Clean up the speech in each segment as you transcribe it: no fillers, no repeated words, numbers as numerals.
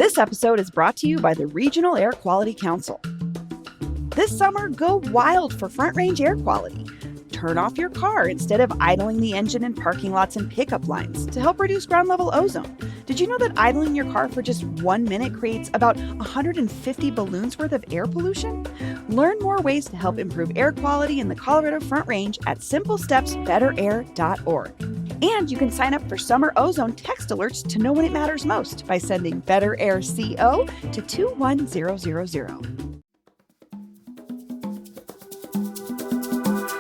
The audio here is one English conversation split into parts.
This episode is brought to you by the Regional Air Quality Council. This summer, go wild for front-range air quality. Turn off your car instead of idling the engine in parking lots and pickup lines to help reduce ground-level ozone. Did you know that idling your car for just 1 minute creates about 150 balloons worth of air pollution? Learn more ways to help improve air quality in the Colorado Front Range at simplestepsbetterair.org. And you can sign up for summer ozone text alerts to know when it matters most by sending Better Air CO to 21000.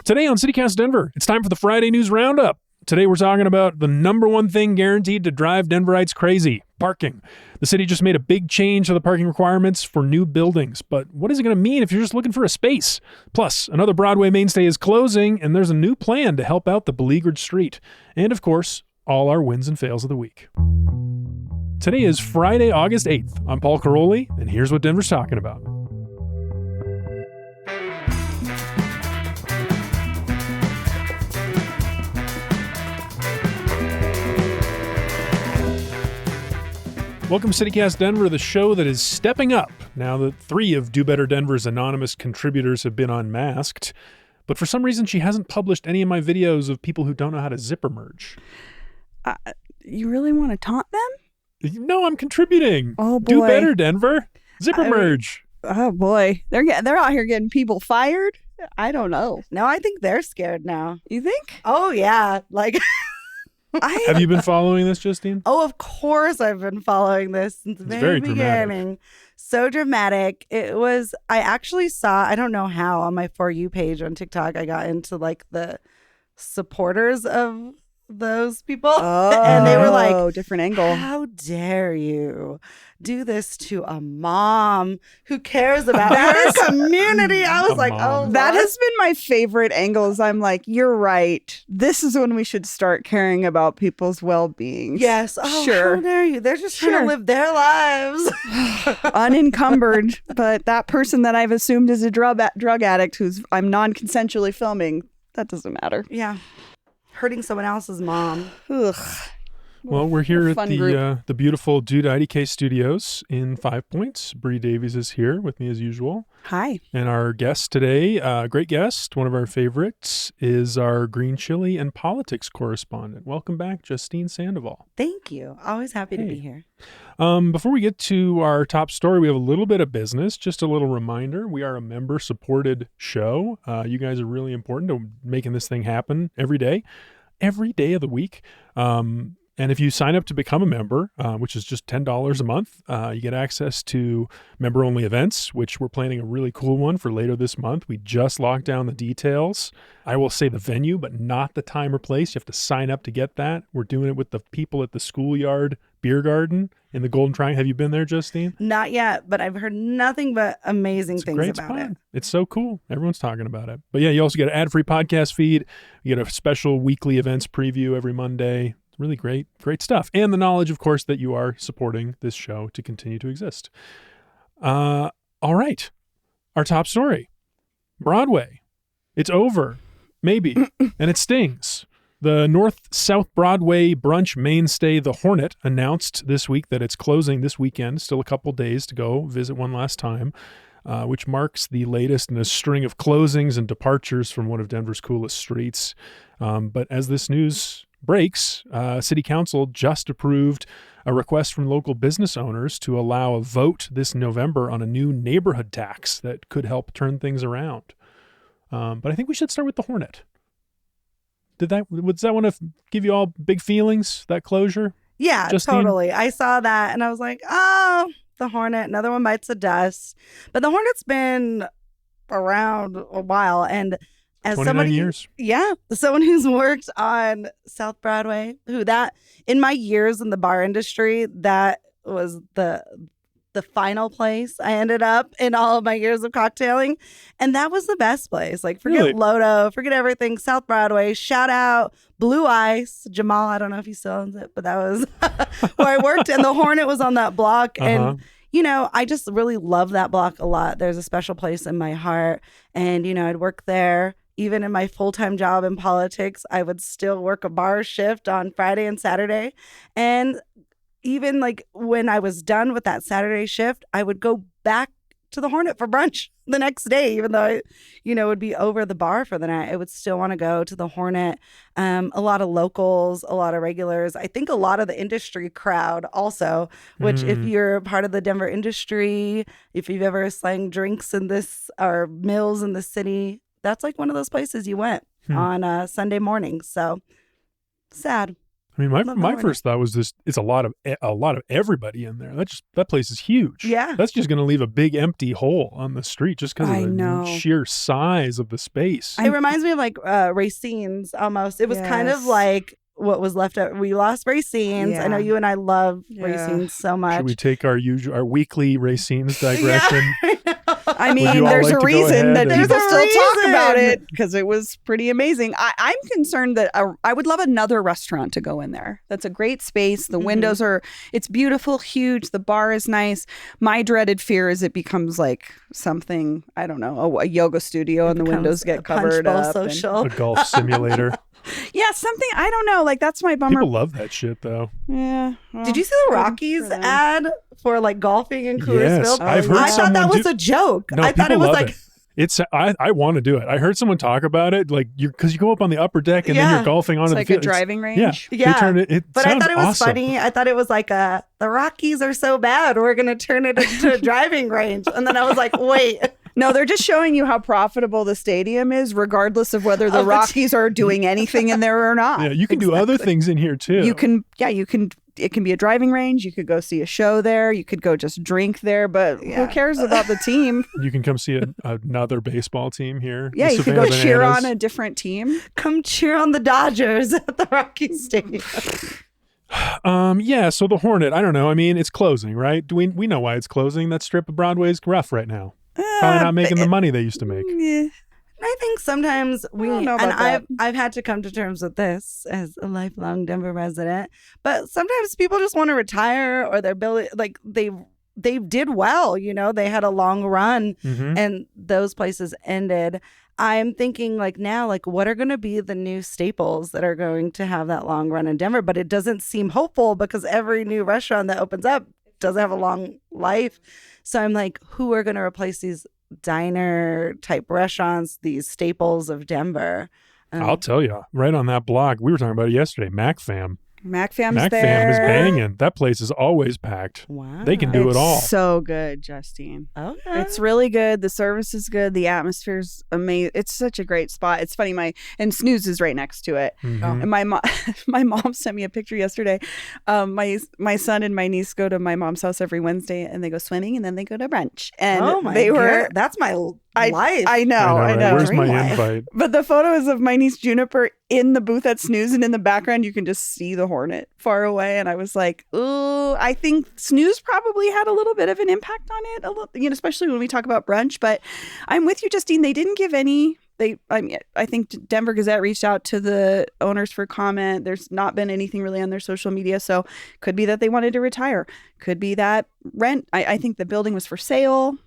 Today on CityCast Denver, it's time for the Friday News Roundup. Today we're talking about the number one thing guaranteed to drive Denverites crazy, parking. The city just made a big change to the parking requirements for new buildings, but what is it going to mean if you're just looking for a space? Plus, another Broadway mainstay is closing, and there's a new plan to help out the beleaguered street. And of course, all our wins and fails of the week. Today is Friday, August 8th. I'm Paul Caroli, and here's what Denver's talking about. Welcome to CityCast Denver, the show that is stepping up now that 3 of Do Better Denver's anonymous contributors have been unmasked. But for some reason, she hasn't published any of my videos of people who don't know how to zipper merge. You really want to taunt them? No, I'm contributing. Oh, boy. Do Better Denver. Zipper merge. Oh, boy. They're out here getting people fired? I don't know. No, I think they're scared now. You think? Oh, yeah. Like... Have you been following this, Justine? Oh, of course I've been following this since the very beginning. Dramatic. So dramatic. It was, I actually saw, I don't know how, on my For You page on TikTok, I got into like the supporters of those people. Oh, and they were like, different angle. How dare you do this to a mom who cares about her community? I was like, mom. oh, That has been my favorite angles. I'm like, you're right. This is when we should start caring about people's well-being. yes. Oh, Sure. how dare you? They're just trying Sure. to live their lives. Unencumbered. But that person that I've assumed is a drug addict who's I'm non-consensually filming, that doesn't matter. Yeah. Hurting someone else's mom. Ugh. Well, we're here at Fun the beautiful Dude IDK Studios in 5 Points. Bree Davies is here with me as usual. Hi. And our guest today, great guest, one of our favorites, is our Green Chili and Politics correspondent. Welcome back, Justine Sandoval. Thank you. Always happy to be here. Before we get to our top story, we have a little bit of business. Just a little reminder, we are a member-supported show. You guys are really important to making this thing happen every day of the week. And if you sign up to become a member, which is just $10 a month, you get access to member-only events, which we're planning a really cool one for later this month. We just locked down the details. I will say the venue, but not the time or place. You have to sign up to get that. We're doing it with the people at the Schoolyard Beer Garden in the Golden Triangle. Have you been there, Justine? Not yet, but I've heard nothing but amazing It's a things great about spot. it. It's so cool. Everyone's talking about it. But yeah, you also get an ad-free podcast feed. You get a special weekly events preview every Monday. Really great stuff. And the knowledge, of course, that you are supporting this show to continue to exist. All right. Our top story. Broadway. It's over. Maybe. And it stings. The North-South Broadway brunch mainstay, the Hornet, announced this week that it's closing this weekend. Still a couple days to go visit one last time, which marks the latest in a string of closings and departures from one of Denver's coolest streets. But as this news breaks, City Council just approved a request from local business owners to allow a vote this November on a new neighborhood tax that could help turn things around. But I think we should start with the Hornet. Does that want to give you all big feelings, that closure? Yeah, Justine? totally. I saw that and I was like, oh, the Hornet, another one bites the dust. But the Hornet's been around a while, and as 29 somebody, years. Yeah, someone who's worked on South Broadway, in my years in the bar industry, that was the final place I ended up in all of my years of cocktailing. And that was the best place. Like, forget Really? Lodo, forget everything. South Broadway, shout out Blue Ice. Jamal, I don't know if he still owns it, but that was where I worked. And the Hornet was on that block. And, I just really love that block a lot. There's a special place in my heart. And, I'd work there. Even in my full-time job in politics, I would still work a bar shift on Friday and Saturday. And even like when I was done with that Saturday shift, I would go back to the Hornet for brunch the next day, even though I, would be over the bar for the night. I would still want to go to the Hornet. A lot of locals, a lot of regulars. I think a lot of the industry crowd also, which if you're part of the Denver industry, if you've ever slang drinks in this or mills in the city, that's like one of those places you went on Sunday morning. So sad. I mean, my first thought was this: it's a lot of everybody in there. That place is huge. Yeah, that's just going to leave a big empty hole on the street just because of the sheer size of the space. It reminds me of like Racine's almost. It was kind of like what was left out. We lost Racine's. I know you and I love Racine's so much. Should we take our weekly Racine's digression? I mean, there's a reason that people still talk about it because it was pretty amazing. I'm concerned that I would love another restaurant to go in there. That's a great space. The windows it's beautiful, huge. The bar is nice. My dreaded fear is it becomes like something, I don't know, a yoga studio and the windows get covered up. A golf simulator. Yeah, something, I don't know. Like, that's my bummer. People love that shit, though. Yeah. Well, did you see the Rockies ad for like golfing in Coors Yes, Field? I've heard I thought that was a joke. No, I thought it was like... I want to do it. I heard someone talk about it, like because you go up on the upper deck and then you're golfing onto the field. It's like a driving range. Yeah. But I thought it was funny. I thought it was like the Rockies are so bad, we're gonna turn it into a driving range. And then I was like, wait. No, they're just showing you how profitable the stadium is, regardless of whether the Rockies are doing anything in there or not. Yeah, you can do other things in here too. You can. It can be a driving range. You could go see a show there. You could go just drink there. But who cares about the team? You can come see another baseball team here. Yeah, you could go cheer on a different team. Come cheer on the Dodgers at the Rockies Stadium. So the Hornet, I don't know. I mean, it's closing, right? We know why it's closing. That strip of Broadway is rough right now. Probably not making the money they used to make. Yeah. I think sometimes I've had to come to terms with this as a lifelong Denver resident, but sometimes people just want to retire or their ability, like they did well, they had a long run and those places ended. I'm thinking like now, like what are going to be the new staples that are going to have that long run in Denver? But it doesn't seem hopeful because every new restaurant that opens up doesn't have a long life. So I'm like, who are going to replace these diner type restaurants, these staples of Denver? I'll tell you, right on that block, we were talking about it yesterday, MacFam. MacFam's there. MacFam is banging. That place is always packed. Wow. They can do it all. So good, Justine. Okay. It's really good. The service is good. The atmosphere's amazing. It's such a great spot. It's funny, and Snooze is right next to it. And my mom sent me a picture yesterday. My son and my niece go to my mom's house every Wednesday and they go swimming and then they go to brunch. And that's my life. I know. Where's my invite? But the photo is of my niece Juniper in the booth at Snooze, and in the background you can just see the Hornet far away. And I was like, ooh, I think Snooze probably had a little bit of an impact on it, especially when we talk about brunch. But I'm with you, Justine. They didn't give any. I think Denver Gazette reached out to the owners for comment. There's not been anything really on their social media. So could be that they wanted to retire. Could be that rent. I think the building was for sale.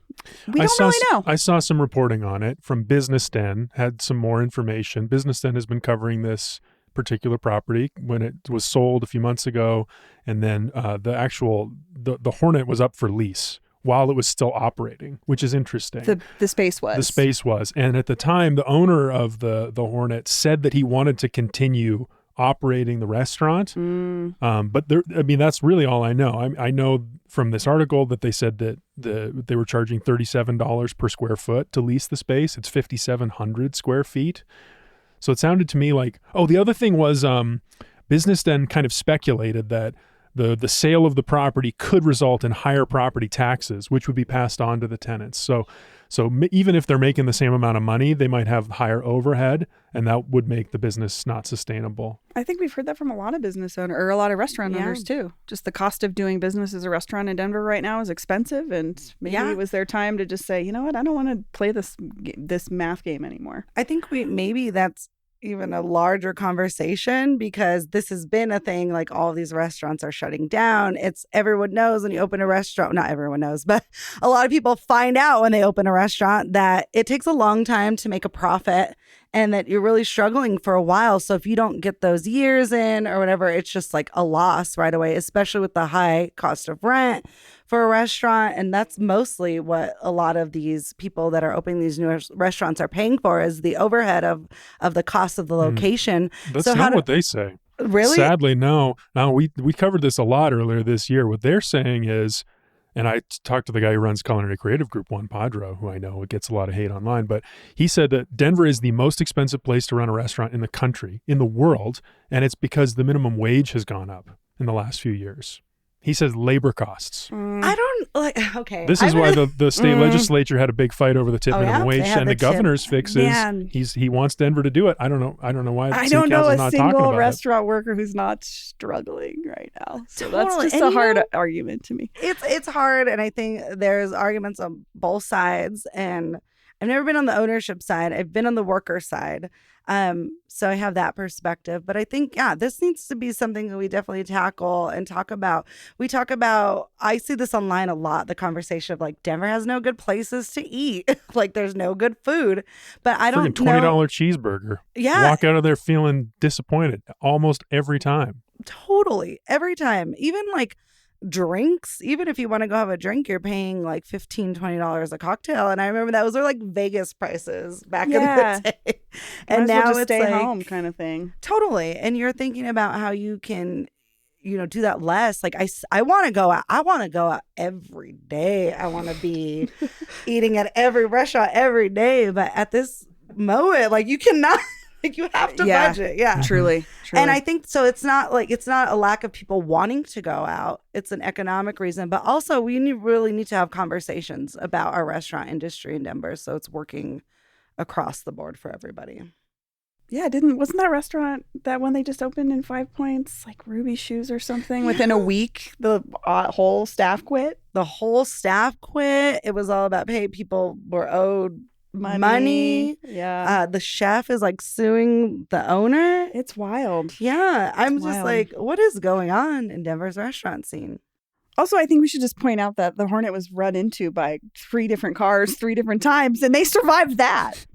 We don't really know. I saw some reporting on it from Business Den, had some more information. Business Den has been covering this particular property when it was sold a few months ago. And then the Hornet was up for lease while it was still operating, which is interesting. The space was. The space was. And at the time, the owner of the Hornet said that he wanted to continue operating the restaurant. But that's really all I know. I know from this article that they said that they were charging $37 per square foot to lease the space. It's 5,700 square feet. So it sounded to me like, the other thing was Business Den kind of speculated that the sale of the property could result in higher property taxes, which would be passed on to the tenants. So even if they're making the same amount of money, they might have higher overhead, and that would make the business not sustainable. I think we've heard that from a lot of business owners, or a lot of restaurant owners too. Just the cost of doing business as a restaurant in Denver right now is expensive, and maybe it was their time to just say, you know what, I don't want to play this math game anymore. I think maybe that's even a larger conversation because this has been a thing. Like all these restaurants are shutting down. Everyone knows when you open a restaurant, not everyone knows, but a lot of people find out when they open a restaurant that it takes a long time to make a profit. and that you're really struggling for a while. So if you don't get those years in or whatever, it's just like a loss right away, especially with the high cost of rent for a restaurant. And that's mostly what a lot of these people that are opening these new restaurants are paying for, is the overhead of the cost of the location. That's not what they say. Really? Sadly, no. Now, we covered this a lot earlier this year. What they're saying is, and I talked to the guy who runs Culinary Creative Group, Juan Padro, who I know gets a lot of hate online, but he said that Denver is the most expensive place to run a restaurant in the country, in the world, and it's because the minimum wage has gone up in the last few years. He says labor costs. I don't like. Okay, This is why the state legislature had a big fight over the tip minimum wage, and the governor's fix is he wants Denver to do it. I don't know why. I City don't know Council's a not talking single about restaurant worker who's not struggling right now. So Totally. that's just And a you hard know, argument to me. It's hard, and I think there's arguments on both sides. And I've never been on the ownership side. I've been on the worker side. So I have that perspective. But I think, this needs to be something that we definitely tackle and talk about. We talk about, I see this online a lot, the conversation of like, Denver has no good places to eat. Like there's no good food. But I don't $20 cheeseburger. Yeah. Walk out of there feeling disappointed almost every time. Totally. Every time. Even like drinks, even if you want to go have a drink, you're paying like $15-$20 a cocktail. And I remember those were like Vegas prices back in the day. And now just it's stay like, home kind of thing. Totally. And you're thinking about how you can, do that less. Like I want to go out. I want to go out every day. I want to be eating at every restaurant every day. But at this moment, like you cannot. Like you have to budget. Yeah. Truly. And I think so. It's not a lack of people wanting to go out. It's an economic reason, but also we really need to have conversations about our restaurant industry in Denver, so it's working across the board for everybody. Yeah, wasn't that restaurant that one they just opened in 5 Points, like Ruby Shoes or something? Within a week, the whole staff quit. The whole staff quit. It was all about people were owed money. Yeah. The chef is like suing the owner. It's wild. Yeah. I'm just wild. like, what is going on in Denver's restaurant scene? Also, I think we should just point out that the Hornet was run into by 3 different cars 3 different times, and they survived that.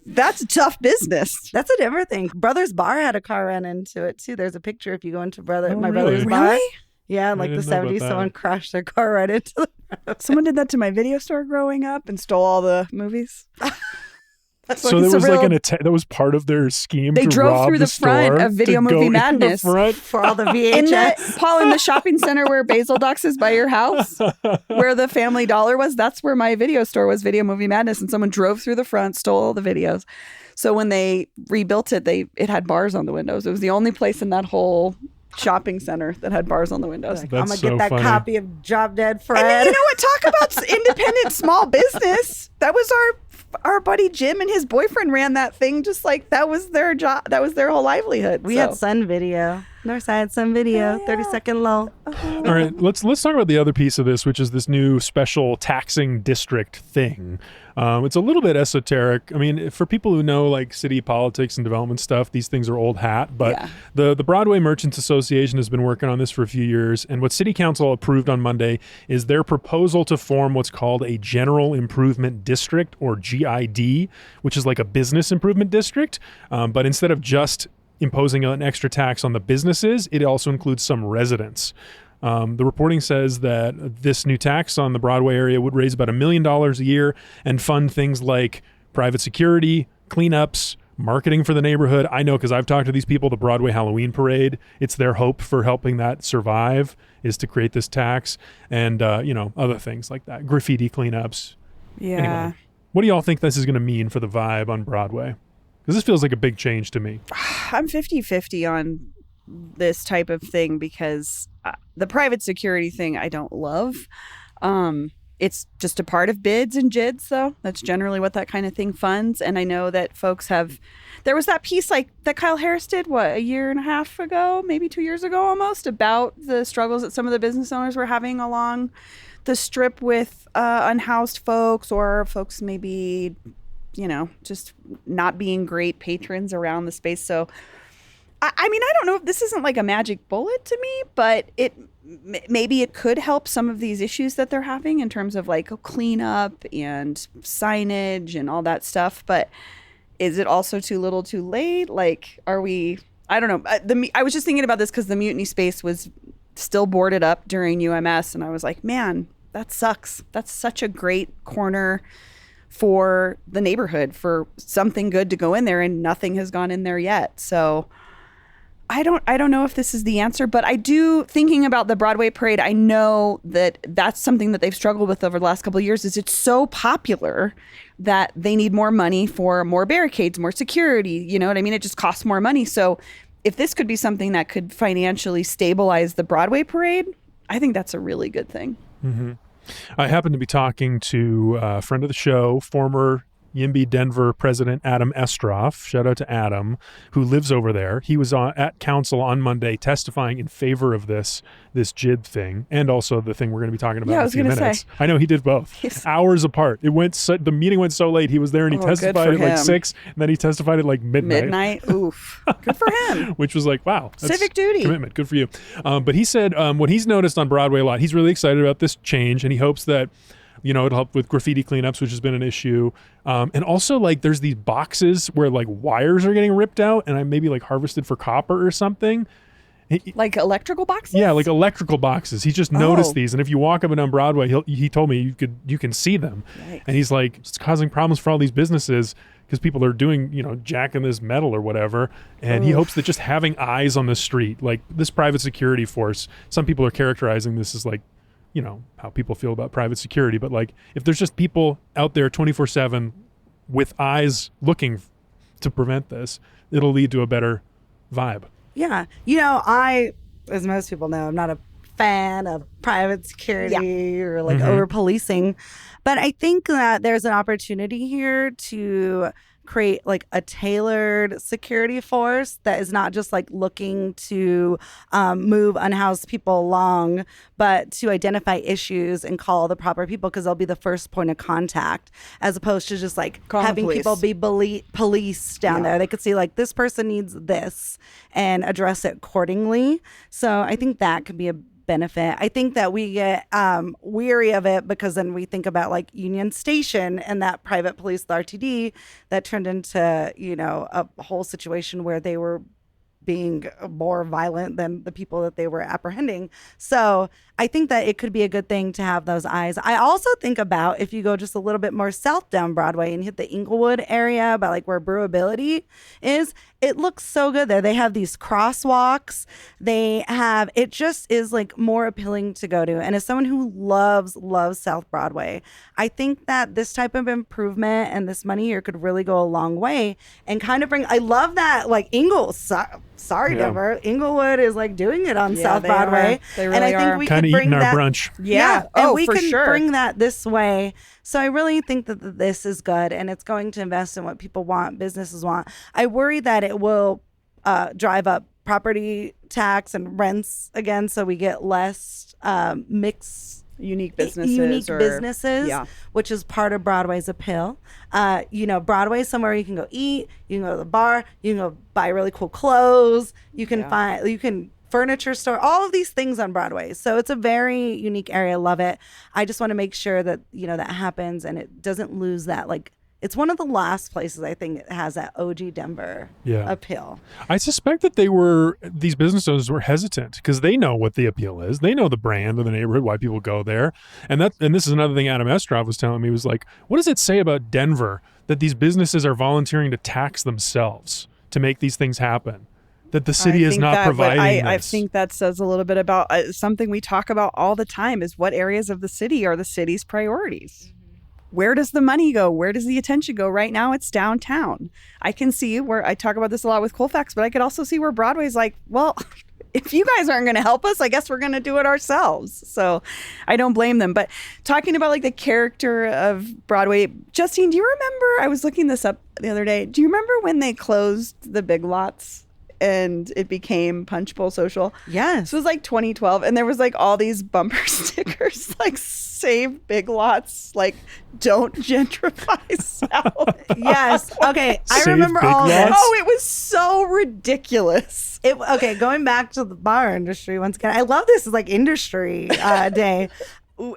That's a tough business. That's a Denver thing. Brothers Bar had a car run into it too. There's a picture if you go into my brother's bar. Really? Yeah, like the 70s, someone crashed their car right into the road. Someone did that to my video store growing up and stole all the movies. So there was like that was part of their scheme. They to drove rob through the front of Video Movie Madness for all the VHS. Paul, in the shopping center where Basil Ducks is by your house, where the Family Dollar was, that's where my video store was, Video Movie Madness. And someone drove through the front, stole all the videos. So when they rebuilt it, it had bars on the windows. It was the only place in that whole shopping center that had bars on the windows. Like, I'm gonna get that copy of Drop Dead Fred. And then, you know what? Talk about independent small business. That was our buddy Jim and his boyfriend ran that thing. Just like that was their job. That was their whole livelihood. We had Sun Video. Northside Sun Video. 30-second lull. All right, let's talk about the other piece of this, which is this new special taxing district thing. It's a little bit esoteric. I mean, for people who know like city politics and development stuff, these things are old hat. But the Broadway Merchants Association has been working on this for a few years. And what City Council approved on Monday is their proposal to form what's called a General Improvement District, or GID, which is like a business improvement district. But instead of just imposing an extra tax on the businesses, it also includes some residents. The reporting says that this new tax on the Broadway area would raise about $1 million a year and fund things like private security, cleanups, marketing for the neighborhood. I know because I've talked to these people, the Broadway Halloween Parade, it's their hope for helping that survive is to create this tax and, other things like that, graffiti cleanups. Yeah. Anyway, what do y'all think this is going to mean for the vibe on Broadway? Because this feels like a big change to me. I'm 50-50 on this type of thing because the private security thing I don't love. It's just a part of bids and JIDs, though. That's generally what that kind of thing funds. And I know that folks there was that piece like that Kyle Harris did, a year and a half ago, maybe 2 years ago almost, about the struggles that some of the business owners were having along the strip with unhoused folks or folks maybe, just not being great patrons around the space. So, I mean, I don't know if this isn't like a magic bullet to me, but maybe it could help some of these issues that they're having in terms of like cleanup and signage and all that stuff. But is it also too little too late? Like, are we, I don't know. I was just thinking about this because the mutiny space was still boarded up during UMS. And I was like, man, that sucks. That's such a great corner for the neighborhood, for something good to go in there, and nothing has gone in there yet. So I don't know if this is the answer, but I do, thinking about the Broadway parade, I know that that's something that they've struggled with over the last couple of years, is it's so popular that they need more money for more barricades, more security. You know what I mean? It just costs more money. So if this could be something that could financially stabilize the Broadway parade, I think that's a really good thing. Mm-hmm. I happened to be talking to a friend of the show, former YIMBY Denver president Adam Estroff, shout out to Adam, who lives over there. He was at council on Monday testifying in favor of this JID thing, and also the thing we're going to be talking about in a few minutes. I know he did both. Yes. Hours apart. The meeting went so late. He was there and he testified at like 6, and then he testified at like midnight. Oof. Good for him. Which was like, wow. Civic duty. Commitment. Good for you. But he said what he's noticed on Broadway a lot, he's really excited about this change, and he hopes that it'll help with graffiti cleanups, which has been an issue. And also, like, there's these boxes where, like, wires are getting ripped out and maybe, like, harvested for copper or something. Like electrical boxes? Yeah, like electrical boxes. He just noticed these. And if you walk up and down Broadway, he told me you can see them. Yikes. And he's like, it's causing problems for all these businesses because people are doing, jacking this metal or whatever. And he hopes that just having eyes on the street, like this private security force, some people are characterizing this as like, how people feel about private security. But like, if there's just people out there 24/7 with eyes looking to prevent this, it'll lead to a better vibe. Yeah. I, as most people know, I'm not a fan of private security or like over policing, but I think that there's an opportunity here to create like a tailored security force that is not just like looking to move unhoused people along, but to identify issues and call the proper people, because they'll be the first point of contact, as opposed to just like having people be police down there. They could see like this person needs this and address it accordingly. So I think that could be a benefit. I think that we get weary of it because then we think about like Union Station and that private police, the RTD, that turned into, a whole situation where they were being more violent than the people that they were apprehending. So I think that it could be a good thing to have those eyes. I also think about if you go just a little bit more south down Broadway and hit the Inglewood area, about like where Brewability is, it looks so good there. They have these crosswalks. It just is like more appealing to go to. And as someone who loves South Broadway, I think that this type of improvement and this money here could really go a long way and kind of I love that like Denver. Inglewood is like doing it on South Broadway. They really and I think we kind could of bring eating that, our brunch. Yeah. And we for can sure. bring that this way. So I really think that this is good, and it's going to invest in what people want, businesses want. I worry that it will drive up property tax and rents again, so we get less mixed unique businesses, which is part of Broadway's appeal. Broadway is somewhere you can go eat, you can go to the bar, you can go buy really cool clothes, you can furniture store, all of these things on Broadway. So it's a very unique area. Love it. I just want to make sure that, that happens and it doesn't lose that, like, it's one of the last places I think it has that OG Denver appeal. I suspect that these business owners were hesitant because they know what the appeal is. They know the brand of the neighborhood, why people go there. And this is another thing Adam Estroff was telling me, was like, what does it say about Denver that these businesses are volunteering to tax themselves to make these things happen? That the city is not providing this. I think that says a little bit about something we talk about all the time, is what areas of the city are the city's priorities. Where does the money go? Where does the attention go? Right now, it's downtown. I can see where, I talk about this a lot with Colfax, but I could also see where Broadway's like, well, if you guys aren't going to help us, I guess we're going to do it ourselves. So I don't blame them. But talking about like the character of Broadway, Justine, do you remember, I was looking this up the other day, do you remember when they closed the Big Lots and it became Punch Bowl Social? Yes. So it was like 2012, and there was like all these bumper stickers like save Big Lots, like don't gentrify South. Yes. Okay. I Save remember Big all Lots? this. Oh, it was so ridiculous. Going back to the bar industry once again. I love this. It's like industry day.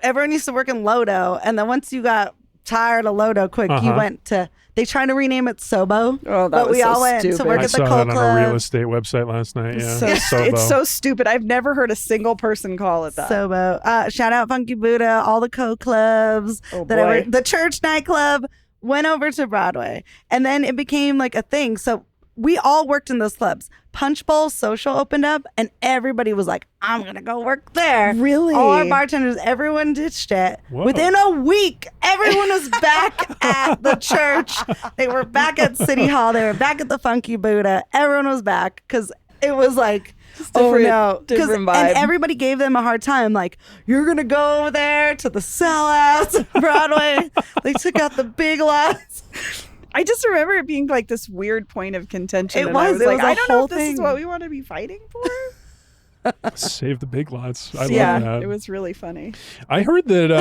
Everyone used to work in Lodo, and then once you got tired of Lodo quick, you went to They tried to rename it Sobo, Oh, that but was we so all went stupid. to work I at the saw Coal that on a real Club. estate website last night. Yeah, So, Sobo. it's so stupid. I've never heard a single person call it that. Sobo. Shout out Funky Buddha, all the co-clubs, Oh, boy. the church nightclub went over to Broadway. And then it became like a thing. So we all worked in those clubs. Punch Bowl Social opened up and everybody was like, I'm going to go work there. Really? All our bartenders, everyone ditched it. Whoa. Within a week, everyone was back at the church. They were back at City Hall. They were back at the Funky Buddha. Everyone was back because it was like, oh no. different vibe. And everybody gave them a hard time. Like, you're going to go over there to the sellouts, Broadway. They took out the big lots. I just remember it being like this weird point of contention. It and I was. was It like, was a I don't know whole if this is thing. what we want to be fighting for. Save the big lots. I Yeah, love that. it was really funny. I heard that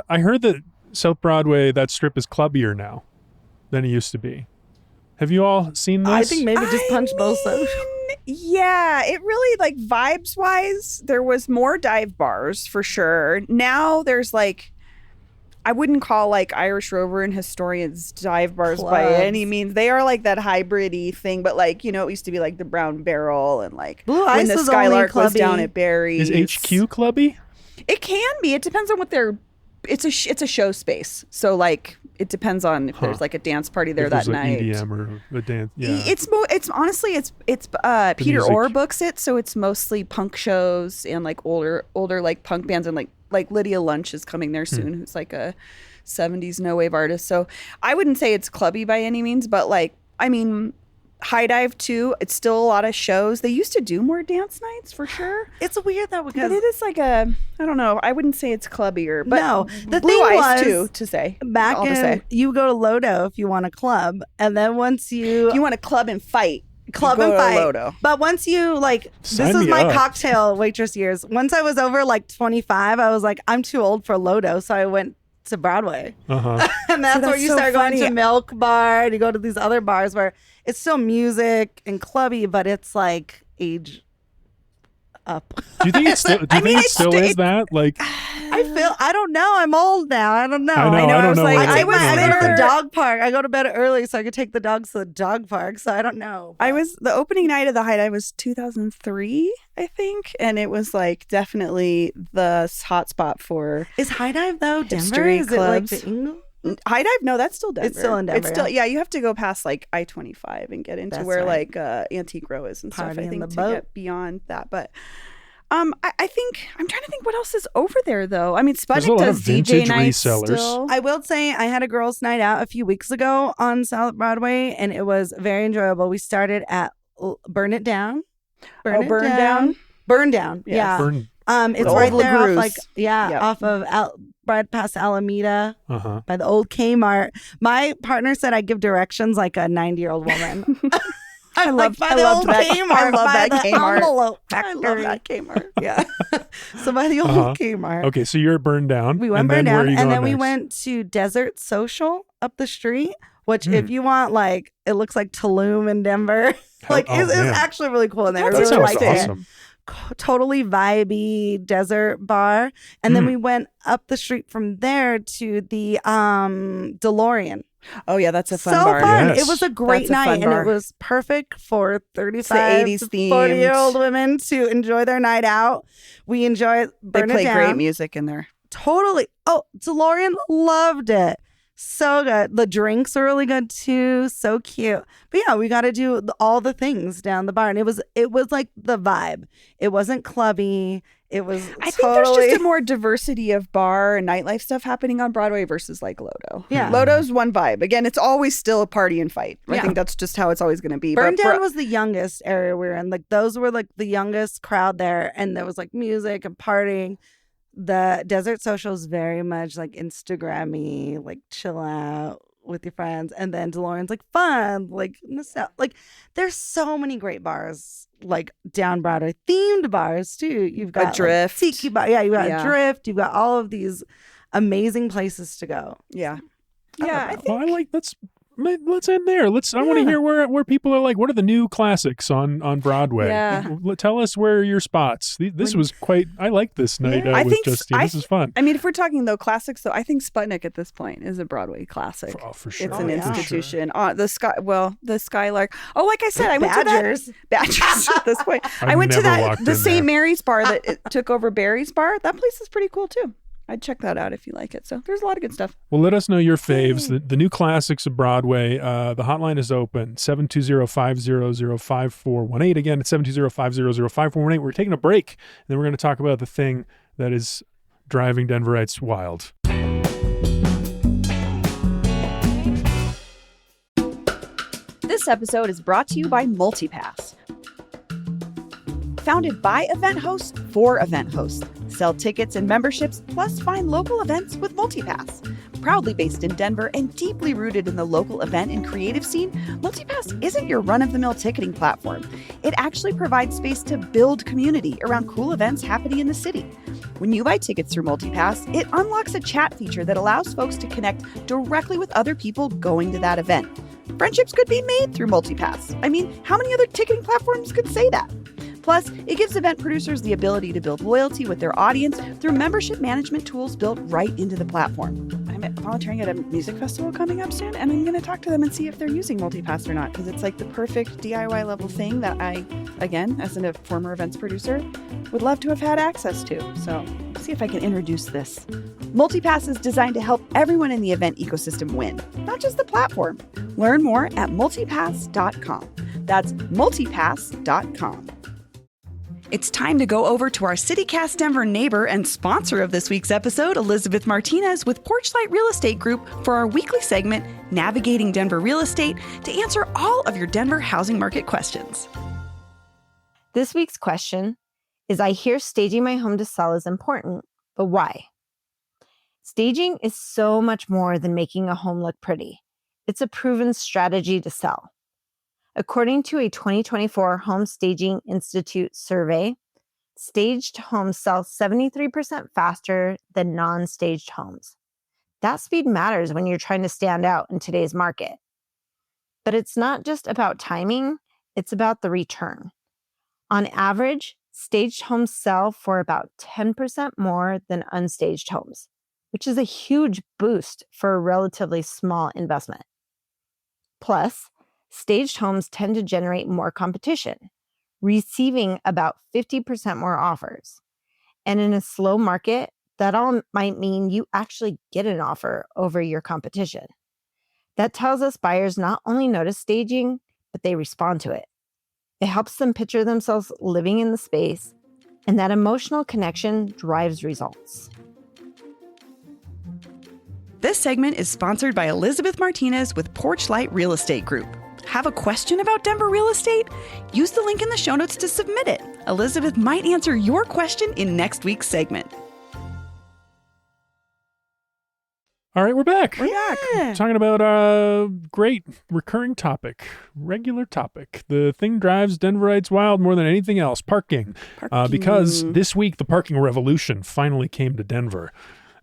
I heard that South Broadway, that strip is clubbier now than it used to be. Have you all seen this? I think maybe just Punch Bowl Social. Yeah, it really, like, vibes wise, there was more dive bars for sure. Now there's like, I wouldn't call like Irish Rover and Historians dive bars by Clubs. any means. They are like that hybrid-y thing, but like, you know, it used to be like the Brown Barrel and like Blue when Ice the was only Skylark was clubby. down at Barry's. Is HQ clubby? It can be. It depends on what they're. It's a show space, so like it depends on if there's like a dance party there If that there's, like, night. EDM or a dance. Yeah. It's honestly it's Peter music. Orr books it, so it's mostly punk shows and like older like punk bands, and like Lydia Lunch is coming there soon, who's like a 70s no wave artist. So I wouldn't say it's clubby by any means, but like, I mean, High Dive too, it's still a lot of shows. They used to do more dance nights for sure. It's weird though But because it is like I don't know, I wouldn't say it's clubbier, but No, the Blue thing Ice was, too, to say. back all to in say. you go to Lodo if you want a club, and then once you If you want to club and fight, club you and go to fight. Lodo. But once you like, Sign this is me my up. cocktail waitress years. Once I was over like 25, I was like, I'm too old for Lodo, so I went to Broadway, Uh-huh. and that's, that's where you so start going funny. to Milk Bar, and you go to these other bars where it's still music and clubby, but it's like age up. Do you think it's still, it still is that? Like, I don't know. I'm old now. I don't know. I know. I I don't was know. like, what I it went is to the either. dog park. I go to bed early so I could take the dogs to the dog park. So I don't know. The opening night of the High Dive was 2003, I think, and it was like definitely the hot spot for Is High Dive though Denver? Hipstery Is it like clubs. the Ingle? High Dive. No, that's still Denver. It's still in Denver, It's still, yeah. yeah. You have to go past like I-25 and get into That's where right. like Antique Row is and Party stuff. I in think the to boat. get beyond that, but. I think I'm trying to think what else is over there though. I mean, There's a Sputnik lot does of DJ vintage nights resellers. still. I will say I had a girls' night out a few weeks ago on South Broadway, and it was very enjoyable. We started at Burn It Down. Burn Down? Burn Down. Yes. Yeah. Burn. It's Old right there off LaGrue's. like off of right past Alameda Uh-huh. by the old Kmart. My partner said I give directions like a 90-year-old woman. I love by the old that. Kmart. I love by that the Kmart. envelope I love factory. that Kmart. Yeah. So by the old Uh-huh. Kmart. Okay, so you're burned down. We went and Burn then where are Down, you and going then we next? went to Desert Social up the street, which if you want, like, it looks like Tulum in Denver. Like, oh, it's man. actually really cool in there. That I That really sounds liked it. awesome. Totally vibey desert bar. And then we went up the street from there to the DeLorean. Oh yeah, that's a fun So bar. fun. Yes. It was a great That's a night, fun and bar. it was perfect for 35 80s to 40-year-old themed. women to enjoy their night out. We enjoy They Burn It play Down. great music in there. Totally. Oh, DeLorean loved it. So good. The drinks were really good too. So cute. But yeah, we got to do all the things down the bar, and it was like the vibe. It wasn't clubby. It was. I think there's just a more diversity of bar and nightlife stuff happening on Broadway versus like Lodo. Yeah. Lodo's one vibe. Again, it's always still a party and fight. I Yeah. think that's just how it's always going to be. Burn But Down was the youngest area we were in. Like those were like the youngest crowd there, and there was like music and partying. The Desert Social is very much like Instagram-y, like chill out with your friends, and then DeLorean's like fun, like like there's so many great bars like down Broadway, themed bars too. You've got Drift. like, Tiki bar, yeah, you got Yeah. Drift. You've got all of these amazing places to go. yeah. I Yeah, love I that. think Well, I like that's. let's end there. I want to hear where people are like, what are the new classics on Broadway? Yeah. Tell us where are your spots. This was I like this night with Justine. This is fun. I mean, if we're talking though classics, though, I think Sputnik at this point is a Broadway classic. For sure. It's an For institution. The Skylark. Oh, like I said, I went Badgers. to that Badgers at this point. I've I went to never walked the in St. there. Mary's bar that it took over Barry's bar. That place is pretty cool too. I'd check that out if you like it. So there's a lot of good stuff. Well, let us know your faves, the new classics of Broadway. The hotline is open, 720-500-5418. Again, it's 720-500-5418. We're taking a break, and then we're going to talk about the thing that is driving Denverites wild. This episode is brought to you by MultiPass. Founded by event hosts for event hosts. Sell tickets and memberships, plus find local events with MultiPass. Proudly based in Denver and deeply rooted in the local event and creative scene, MultiPass isn't your run-of-the-mill ticketing platform. It actually provides space to build community around cool events happening in the city. When you buy tickets through MultiPass, it unlocks a chat feature that allows folks to connect directly with other people going to that event. Friendships could be made through MultiPass. I mean, how many other ticketing platforms could say that? Plus, it gives event producers the ability to build loyalty with their audience through membership management tools built right into the platform. I'm volunteering at a music festival coming up soon, and I'm going to talk to them and see if they're using MultiPass or not, because it's like the perfect DIY level thing that I, again, as a former events producer, would love to have had access to. So, see if I can introduce this. MultiPass is designed to help everyone in the event ecosystem win, not just the platform. Learn more at multipass.com. That's multipass.com. It's time to go over to our CityCast Denver neighbor and sponsor of this week's episode, Elizabeth Martinez with Porchlight Real Estate Group, for our weekly segment, Navigating Denver Real Estate, to answer all of your Denver housing market questions. This week's question is, I hear staging my home to sell is important, but why? Staging is so much more than making a home look pretty. It's a proven strategy to sell. According to a 2024 Home Staging Institute survey, staged homes sell 73% faster than non-staged homes. That speed matters when you're trying to stand out in today's market. But it's not just about timing, it's about the return. On average, staged homes sell for about 10% more than unstaged homes, which is a huge boost for a relatively small investment. Plus, staged homes tend to generate more competition, receiving about 50% more offers. And in a slow market, that all might mean you actually get an offer over your competition. That tells us buyers not only notice staging, but they respond to it. It helps them picture themselves living in the space, and that emotional connection drives results. This segment is sponsored by Elizabeth Martinez with Porchlight Real Estate Group. Have a question about Denver real estate? Use the link in the show notes to submit it. Elizabeth might answer your question in next week's segment. All right, we're back. We're back. Talking about a great recurring topic, regular topic. The thing drives Denverites wild more than anything else, parking. Because this week, the parking revolution finally came to Denver.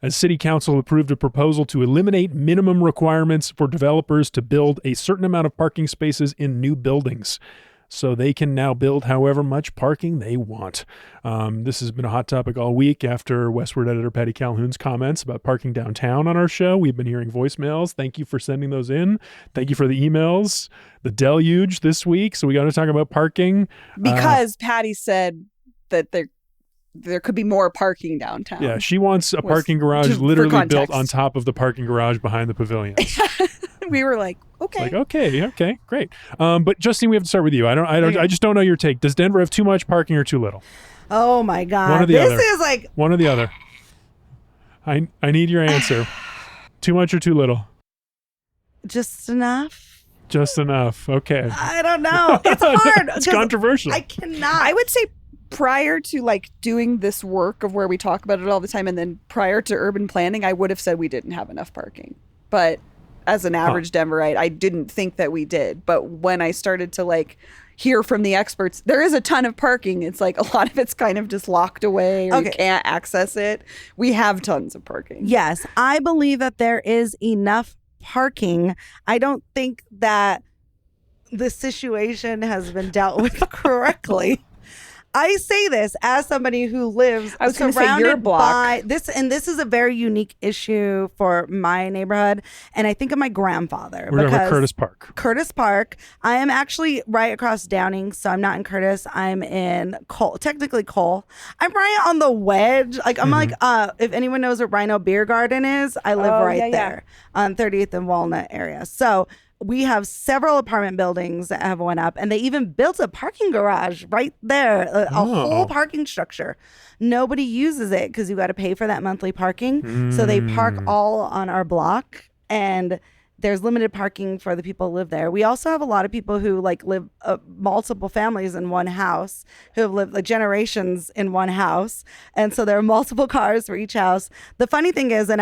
As City Council approved a proposal to eliminate minimum requirements for developers to build a certain amount of parking spaces in new buildings, so they can now build however much parking they want. This has been a hot topic all week after Westward editor Patty Calhoun's comments about parking downtown on our show. We've been hearing voicemails. Thank you for sending those in. Thank you for the emails. The deluge this week. So we got to talk about parking. Because Patty said that there could be more parking downtown. Yeah, she wants a parking garage literally built on top of the parking garage behind the pavilion. We were like, okay. It's like, okay, great. But Justine, we have to start with you. I just don't know your take. Does Denver have too much parking or too little? Oh my God. One or the other. This is like one or the other. I need your answer. Too much or too little? just enough. Just enough. Okay. I don't know. It's hard. It's controversial. I cannot. I would say prior to like doing this work of where we talk about it all the time, and then prior to urban planning, I would have said we didn't have enough parking. But as an average Denverite, I didn't think that we did. But when I started to like hear from the experts, there is a ton of parking. It's like a lot of it's kind of just locked away or you can't access it. We have tons of parking. Yes, I believe that there is enough parking, I don't think that the situation has been dealt with correctly. I say this as somebody who lives I was gonna say your surrounded block. by this, and this is a very unique issue for my neighborhood. And I think of my grandfather. We're talking about because Curtis Park. Curtis Park. I am actually right across Downing, so I'm not in Curtis. I'm in Cole, technically Cole. I'm right on the wedge. Like I'm like, if anyone knows what Rhino Beer Garden is, I live Oh, right yeah, yeah. there on 30th and Walnut area. So we have several apartment buildings that have went up, and they even built a parking garage right there, a whole parking structure. Nobody uses it because you got to pay for that monthly parking. So they park all on our block, and there's limited parking for the people who live there. We also have a lot of people who like live multiple families in one house, who have lived like generations in one house. And so there are multiple cars for each house. The funny thing is, and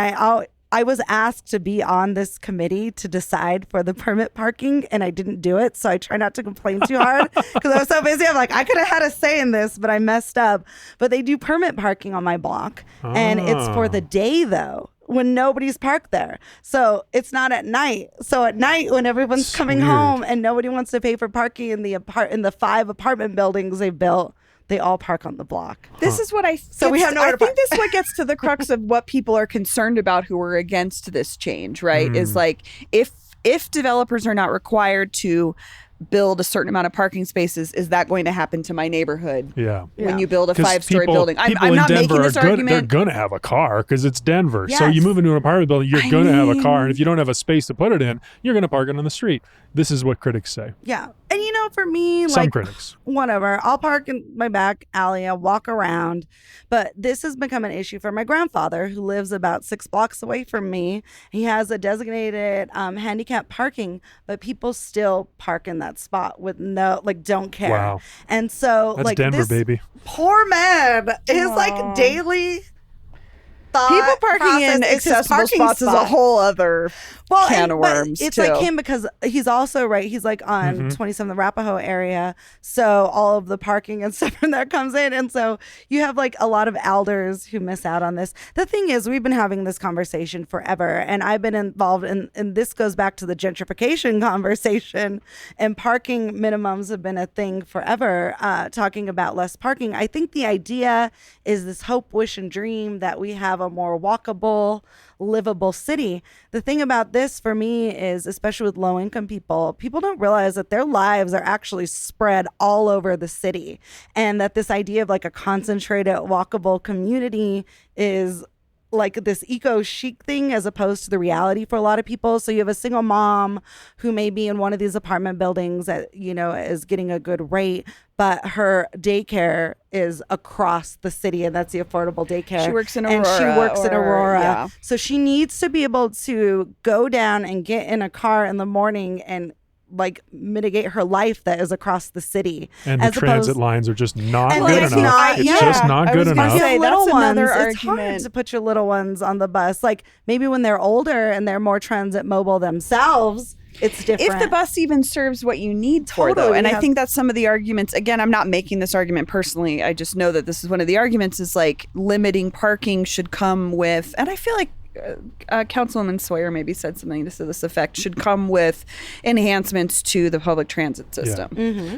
I was asked to be on this committee to decide for the permit parking, and I didn't do it. So I try not to complain too hard because I was so busy. I'm like, I could have had a say in this, but I messed up. But they do permit parking on my block, and it's for the day though, when nobody's parked there. So it's not at night. So at night when everyone's coming home and nobody wants to pay for parking in the 5 apartment buildings they built, they all park on the block. This is what I. So we have nowhere I to think park. this is what gets to the crux of what people are concerned about who are against this change. Right? Is like if developers are not required to build a certain amount of parking spaces, is that going to happen to my neighborhood? Yeah. When you build a 'Cause 5-story people- building, people I'm in not Denver making this are good- argument. They're going to have a car because it's Denver. So Yes. you move into an apartment building, you're I going to have a car. mean- And if you don't have a space to put it in, you're going to park it on the street. This is what critics say. Yeah. And you know, for me, Some like critics. whatever, I'll park in my back alley, I'll walk around. But this has become an issue for my grandfather, who lives about 6 blocks away from me. He has a designated handicap parking, but people still park in that spot with don't care. Wow. And so That's like Denver, this baby. poor man, his like daily thought People parking in process is his accessible parking spots is a spot. whole other can of but worms. it's too. like him because he's also he's like on 27 the Arapahoe area, so all of the parking and stuff from there comes in, and so you have like a lot of elders who miss out on this. The thing is, we've been having this conversation forever, and I've been involved in, and this goes back to the gentrification conversation, and parking minimums have been a thing forever, talking about less parking. I think the idea is this hope, wish, and dream that we have a more walkable, livable city. The thing about this for me is, especially with low income people don't realize that their lives are actually spread all over the city, and that this idea of like a concentrated walkable community is like this eco chic thing as opposed to the reality for a lot of people. So you have a single mom who may be in one of these apartment buildings that, you know, is getting a good rate, but her daycare is across the city, and that's the affordable daycare. She works in And she Aurora, works in or- Aurora. yeah. So she needs to be able to go down and get in a car in the morning and like mitigate her life that is across the city. And the as transit opposed- lines are just not And good it's enough. not- It's yeah. just not I good was gonna enough. say, You have little that's ones. another It's hard argument. to put your little ones on the bus. Like maybe when they're older and they're more transit mobile themselves, it's different. If the bus even serves what you need for, though. Totally, And we I have- think that's some of the arguments. Again, I'm not making this argument personally. I just know that this is one of the arguments is like limiting parking should come with, and I feel like Councilwoman Sawyer maybe said something to this effect, should come with enhancements to the public transit system.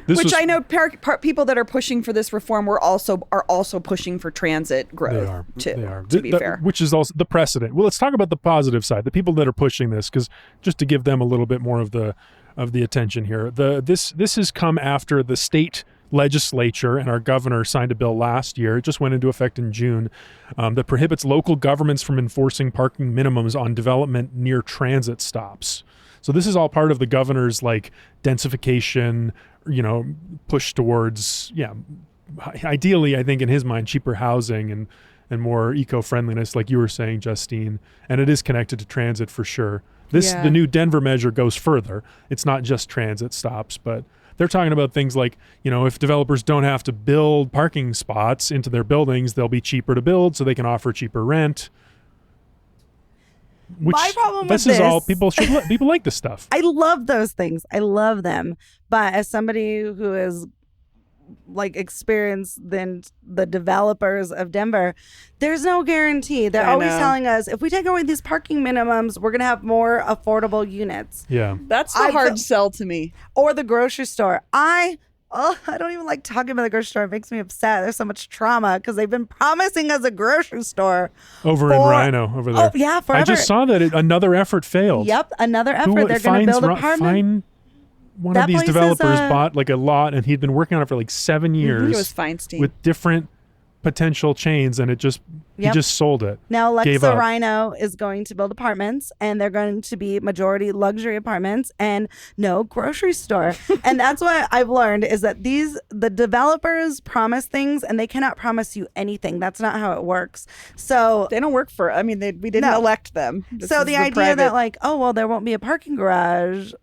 This Which was- I know people that are pushing for this reform are also pushing for transit growth. They are. Too, They are. to be fair. Which is also the precedent. Well, let's talk about the positive side, the people that are pushing this, because just to give them a little bit more of the attention here. This has come after the state legislature and our governor signed a bill last year. It just went into effect in June that prohibits local governments from enforcing parking minimums on development near transit stops. So this is all part of the governor's like densification, push towards, ideally, I think in his mind, cheaper housing and more eco-friendliness, like you were saying, Justine. And it is connected to transit for sure. The new Denver measure goes further. It's not just transit stops, but they're talking about things like, if developers don't have to build parking spots into their buildings, they'll be cheaper to build so they can offer cheaper rent. Which, My problem this with is all this- people like this stuff. I love those things. I love them. But as somebody who is like experience than the developers of Denver. There's no guarantee. They're always telling us if we take away these parking minimums, we're gonna have more affordable units. Yeah. That's the hard sell to me. Or the grocery store. I don't even like talking about the grocery store. It makes me upset. There's so much trauma because they've been promising us a grocery store over in Rhino over there. Oh yeah, forever. I just saw that another effort failed. Yep, another effort. They're going to build an apartment. One of these developers bought like a lot, and he'd been working on it for like 7 years. It was Feinstein with different potential chains, and he just sold it. Now Alexa Rhino is going to build apartments, and they're going to be majority luxury apartments and no grocery store. And that's what I've learned is that the developers promise things, and they cannot promise you anything. That's not how it works. So they don't work for. I mean, we didn't elect them. So the idea that like, oh well, there won't be a parking garage.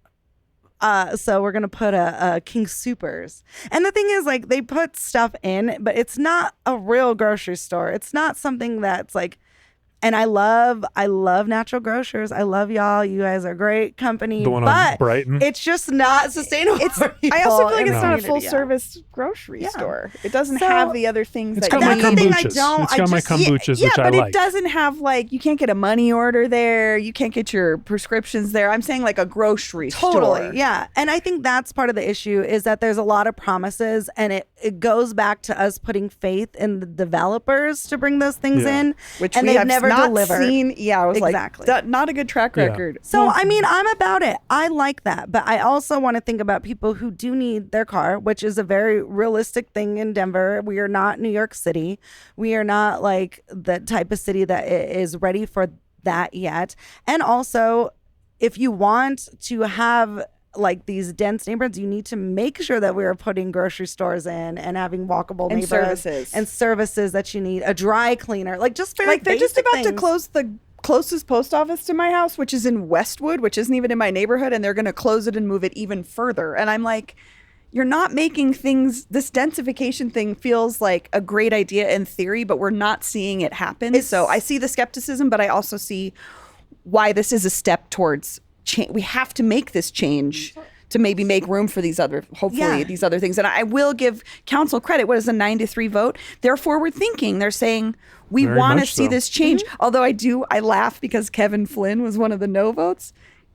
So we're going to put a King Supers. And the thing is, like, they put stuff in, but it's not a real grocery store. It's not something that's like, and I love Natural Grocers. I love y'all. You guys are a great company. The one on Brighton. It's just not sustainable. I also feel like it's not a full service grocery store. It doesn't have the other things. It's got my kombuchas. It's got my kombuchas, which I like. But it doesn't have like, you can't get a money order there. You can't get your prescriptions there. I'm saying like a grocery store. Yeah. And I think that's part of the issue is that there's a lot of promises, and it goes back to us putting faith in the developers to bring those things in, which and we have never not delivered. seen. Yeah, I was like, not a good track record. So, I mean, I'm about it. I like that. But I also want to think about people who do need their car, which is a very realistic thing in Denver. We are not New York City. We are not like the type of city that is ready for that yet. And also, if you want to have like these dense neighborhoods, you need to make sure that we are putting grocery stores in and having walkable neighborhoods and services that you need, a dry cleaner, like just very they're just about things. to close the closest post office to my house, which is in Westwood, which isn't even in my neighborhood, and they're going to close it and move it even further. And I'm like, you're not making things, this densification thing feels like a great idea in theory, but we're not seeing it happen. So I see the skepticism, but I also see why this is a step towards change. We have to make this change to maybe make room for these other, hopefully, these other things. And I will give council credit. What is a 9-3 vote? They're forward thinking. They're saying, we want to see this change. Although I laugh because Kevin Flynn was one of the no votes.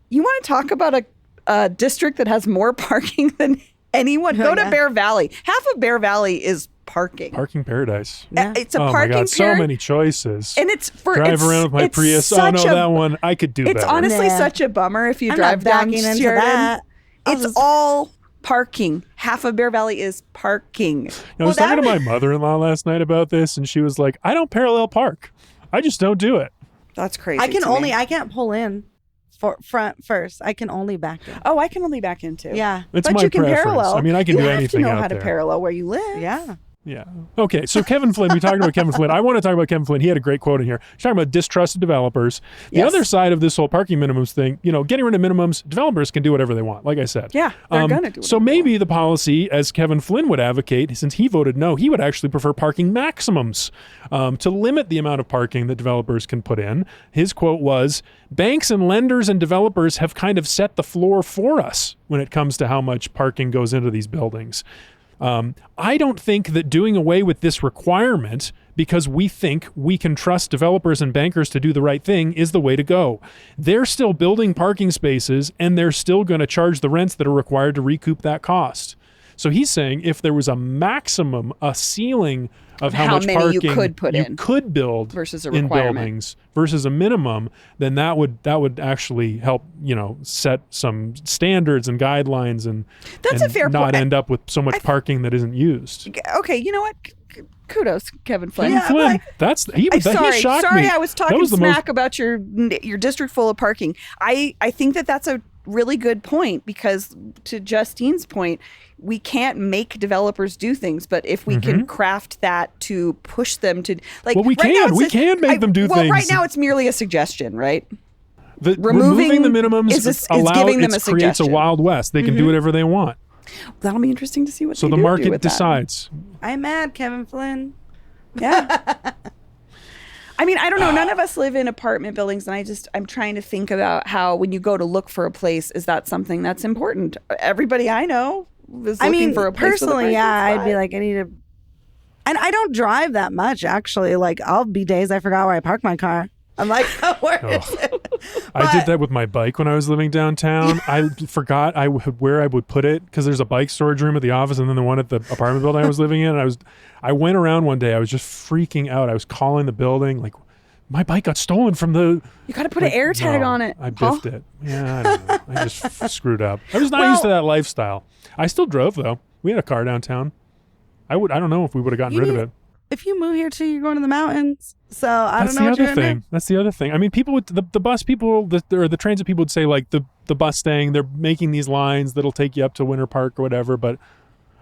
You want to talk about a district that has more parking than anyone? Go to Bear Valley. Half of Bear Valley is parking. Parking paradise. It's a parking parking paradise. So many choices. And it's for drive around with my Prius. That one I could do better. It's honestly such a bummer if you drive down Sheridan. It's all parking. Half of Bear Valley is parking. I was talking to my mother-in-law last night about this, and she was like, I don't parallel park. I just don't do it. That's crazy. I can't pull in for front first. I can only back in. Oh, I can only back in too. Yeah. It's but my you can preference. parallel. I mean, I can do anything you have to know out how there. to parallel where you live. Yeah. Yeah. Okay. So Kevin Flynn, we talked about Kevin Flynn. I want to talk about Kevin Flynn. He had a great quote in here. He's talking about distrusted developers. The other side of this whole parking minimums thing, getting rid of minimums, developers can do whatever they want. Like I said. Yeah. They're going to do it. So maybe the policy, as Kevin Flynn would advocate, since he voted no, he would actually prefer parking maximums to limit the amount of parking that developers can put in. His quote was, banks and lenders and developers have kind of set the floor for us when it comes to how much parking goes into these buildings. I don't think that doing away with this requirement because we think we can trust developers and bankers to do the right thing is the way to go. They're still building parking spaces, and they're still going to charge the rents that are required to recoup that cost. So he's saying if there was a maximum, a ceiling of how much parking you could build versus a in requirement. buildings versus a minimum, then that would actually help, set some standards and guidelines and a fair not point. end up with so much parking that isn't used. Okay, you know what? Kudos, Kevin Flynn. Kevin Flynn, he shocked me. I was talking smack about your district full of parking. I think that's a really good point because to Justine's point, we can't make developers do things, but if we can craft that to push them to we can make them do things. Well, right now it's merely a suggestion, right? Removing the minimums creates a Wild West. They can do whatever they want. That'll be interesting to see what. So the market decides. I'm mad, Kevin Flynn. Yeah. I mean, I don't know. None of us live in apartment buildings, and I'm trying to think about how when you go to look for a place, is that something that's important? Everybody I know was I looking mean, for a place with a personally, parking yeah, I'd spot. be like, I need to. And I don't drive that much, actually. Like, I'll be days I forgot where I parked my car. I'm like, where is it? I did that with my bike when I was living downtown. I forgot where I would put it because there's a bike storage room at the office and then the one at the apartment building I was living in. And I went around one day. I was just freaking out. I was calling the building like, my bike got stolen from the. You got to put an air tag on it. I biffed it. Yeah, I don't know. I just screwed up. I was not used to that lifestyle. I still drove though. We had a car downtown. I don't know if we would have gotten rid of it. If you move here too, you're going to the mountains. So I That's don't know what the you're other gonna thing. That's the other thing. I mean, people would the bus people or the transit people would say like the bus staying. They're making these lines that'll take you up to Winter Park or whatever. But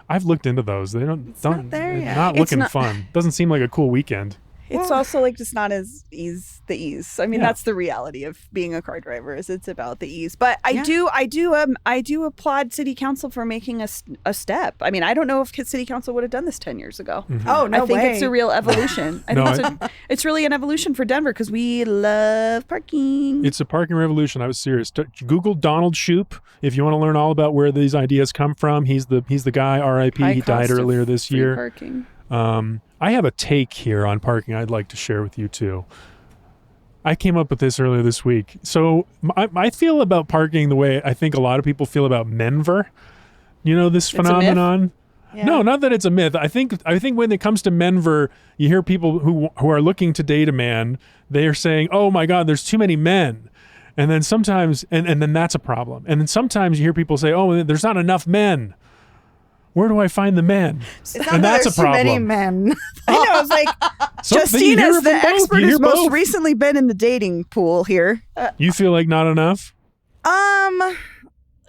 I've looked into those. They don't. not there they're yet. not It's looking not- fun. Doesn't seem like a cool weekend. It's also like just not as ease. I mean, Yeah. that's the reality of being a car driver. Is it's about the ease. But I Yeah. do applaud City Council for making a step. I mean, I don't know if City Council would have done this 10 years ago. Mm-hmm. Oh, no I think way. it's a real evolution. I No, think it's really an evolution for Denver because we love parking. It's a parking revolution. I was serious. Google Donald Shoup if you want to learn all about where these ideas come from. He's the guy. R.I.P. High He died cost of earlier this free year. Parking. I have a take here on parking I'd like to share with you too. I came up with this earlier this week. So I feel about parking the way I think a lot of people feel about Menver. You know this It's a myth? phenomenon? Yeah. No, not that it's a myth. I think when it comes to Menver, you hear people who are looking to date a man, they are saying, "Oh my God, there's too many men." And then sometimes, and then that's a problem. And then sometimes you hear people say, "Oh, there's not enough men. Where do I find the men?" It's not And that that's a there's too many problem. men. I know. It's like Something you Justine, hear as the from both. expert You hear who's most both. recently been in the dating pool here. You feel like not enough?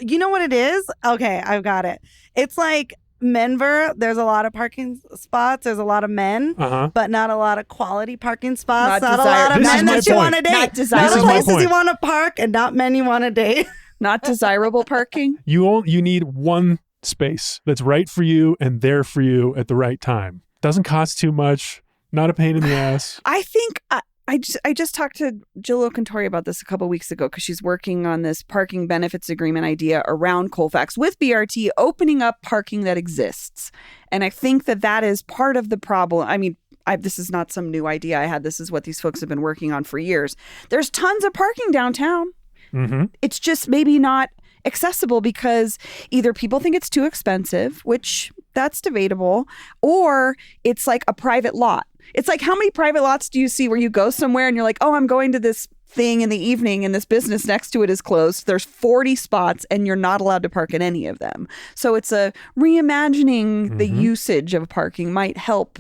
You know what it is? Okay, I've got it. It's like Menver, there's a lot of parking spots, there's a lot of men, Uh-huh. but not a lot of quality parking spots. Not Not a lot of This is men my that you point. want to date. Not Not desirable. This is my places point. you want to park and not men you want to date. Not desirable parking. You need one space that's right for you and there for you at the right time. Doesn't cost too much. Not a pain in the ass. I think I just talked to Jill Ocontori about this a couple weeks ago because she's working on this parking benefits agreement idea around Colfax with BRT opening up parking that exists. And I think that is part of the problem. I mean, this is not some new idea I had. This is what these folks have been working on for years. There's tons of parking downtown. Mm-hmm. It's just maybe not accessible because either people think it's too expensive, which that's debatable, or it's like a private lot. It's like, how many private lots do you see where you go somewhere and you're like, oh, I'm going to this thing in the evening and this business next to it is closed. There's 40 spots and you're not allowed to park in any of them. So it's a reimagining the usage of parking might help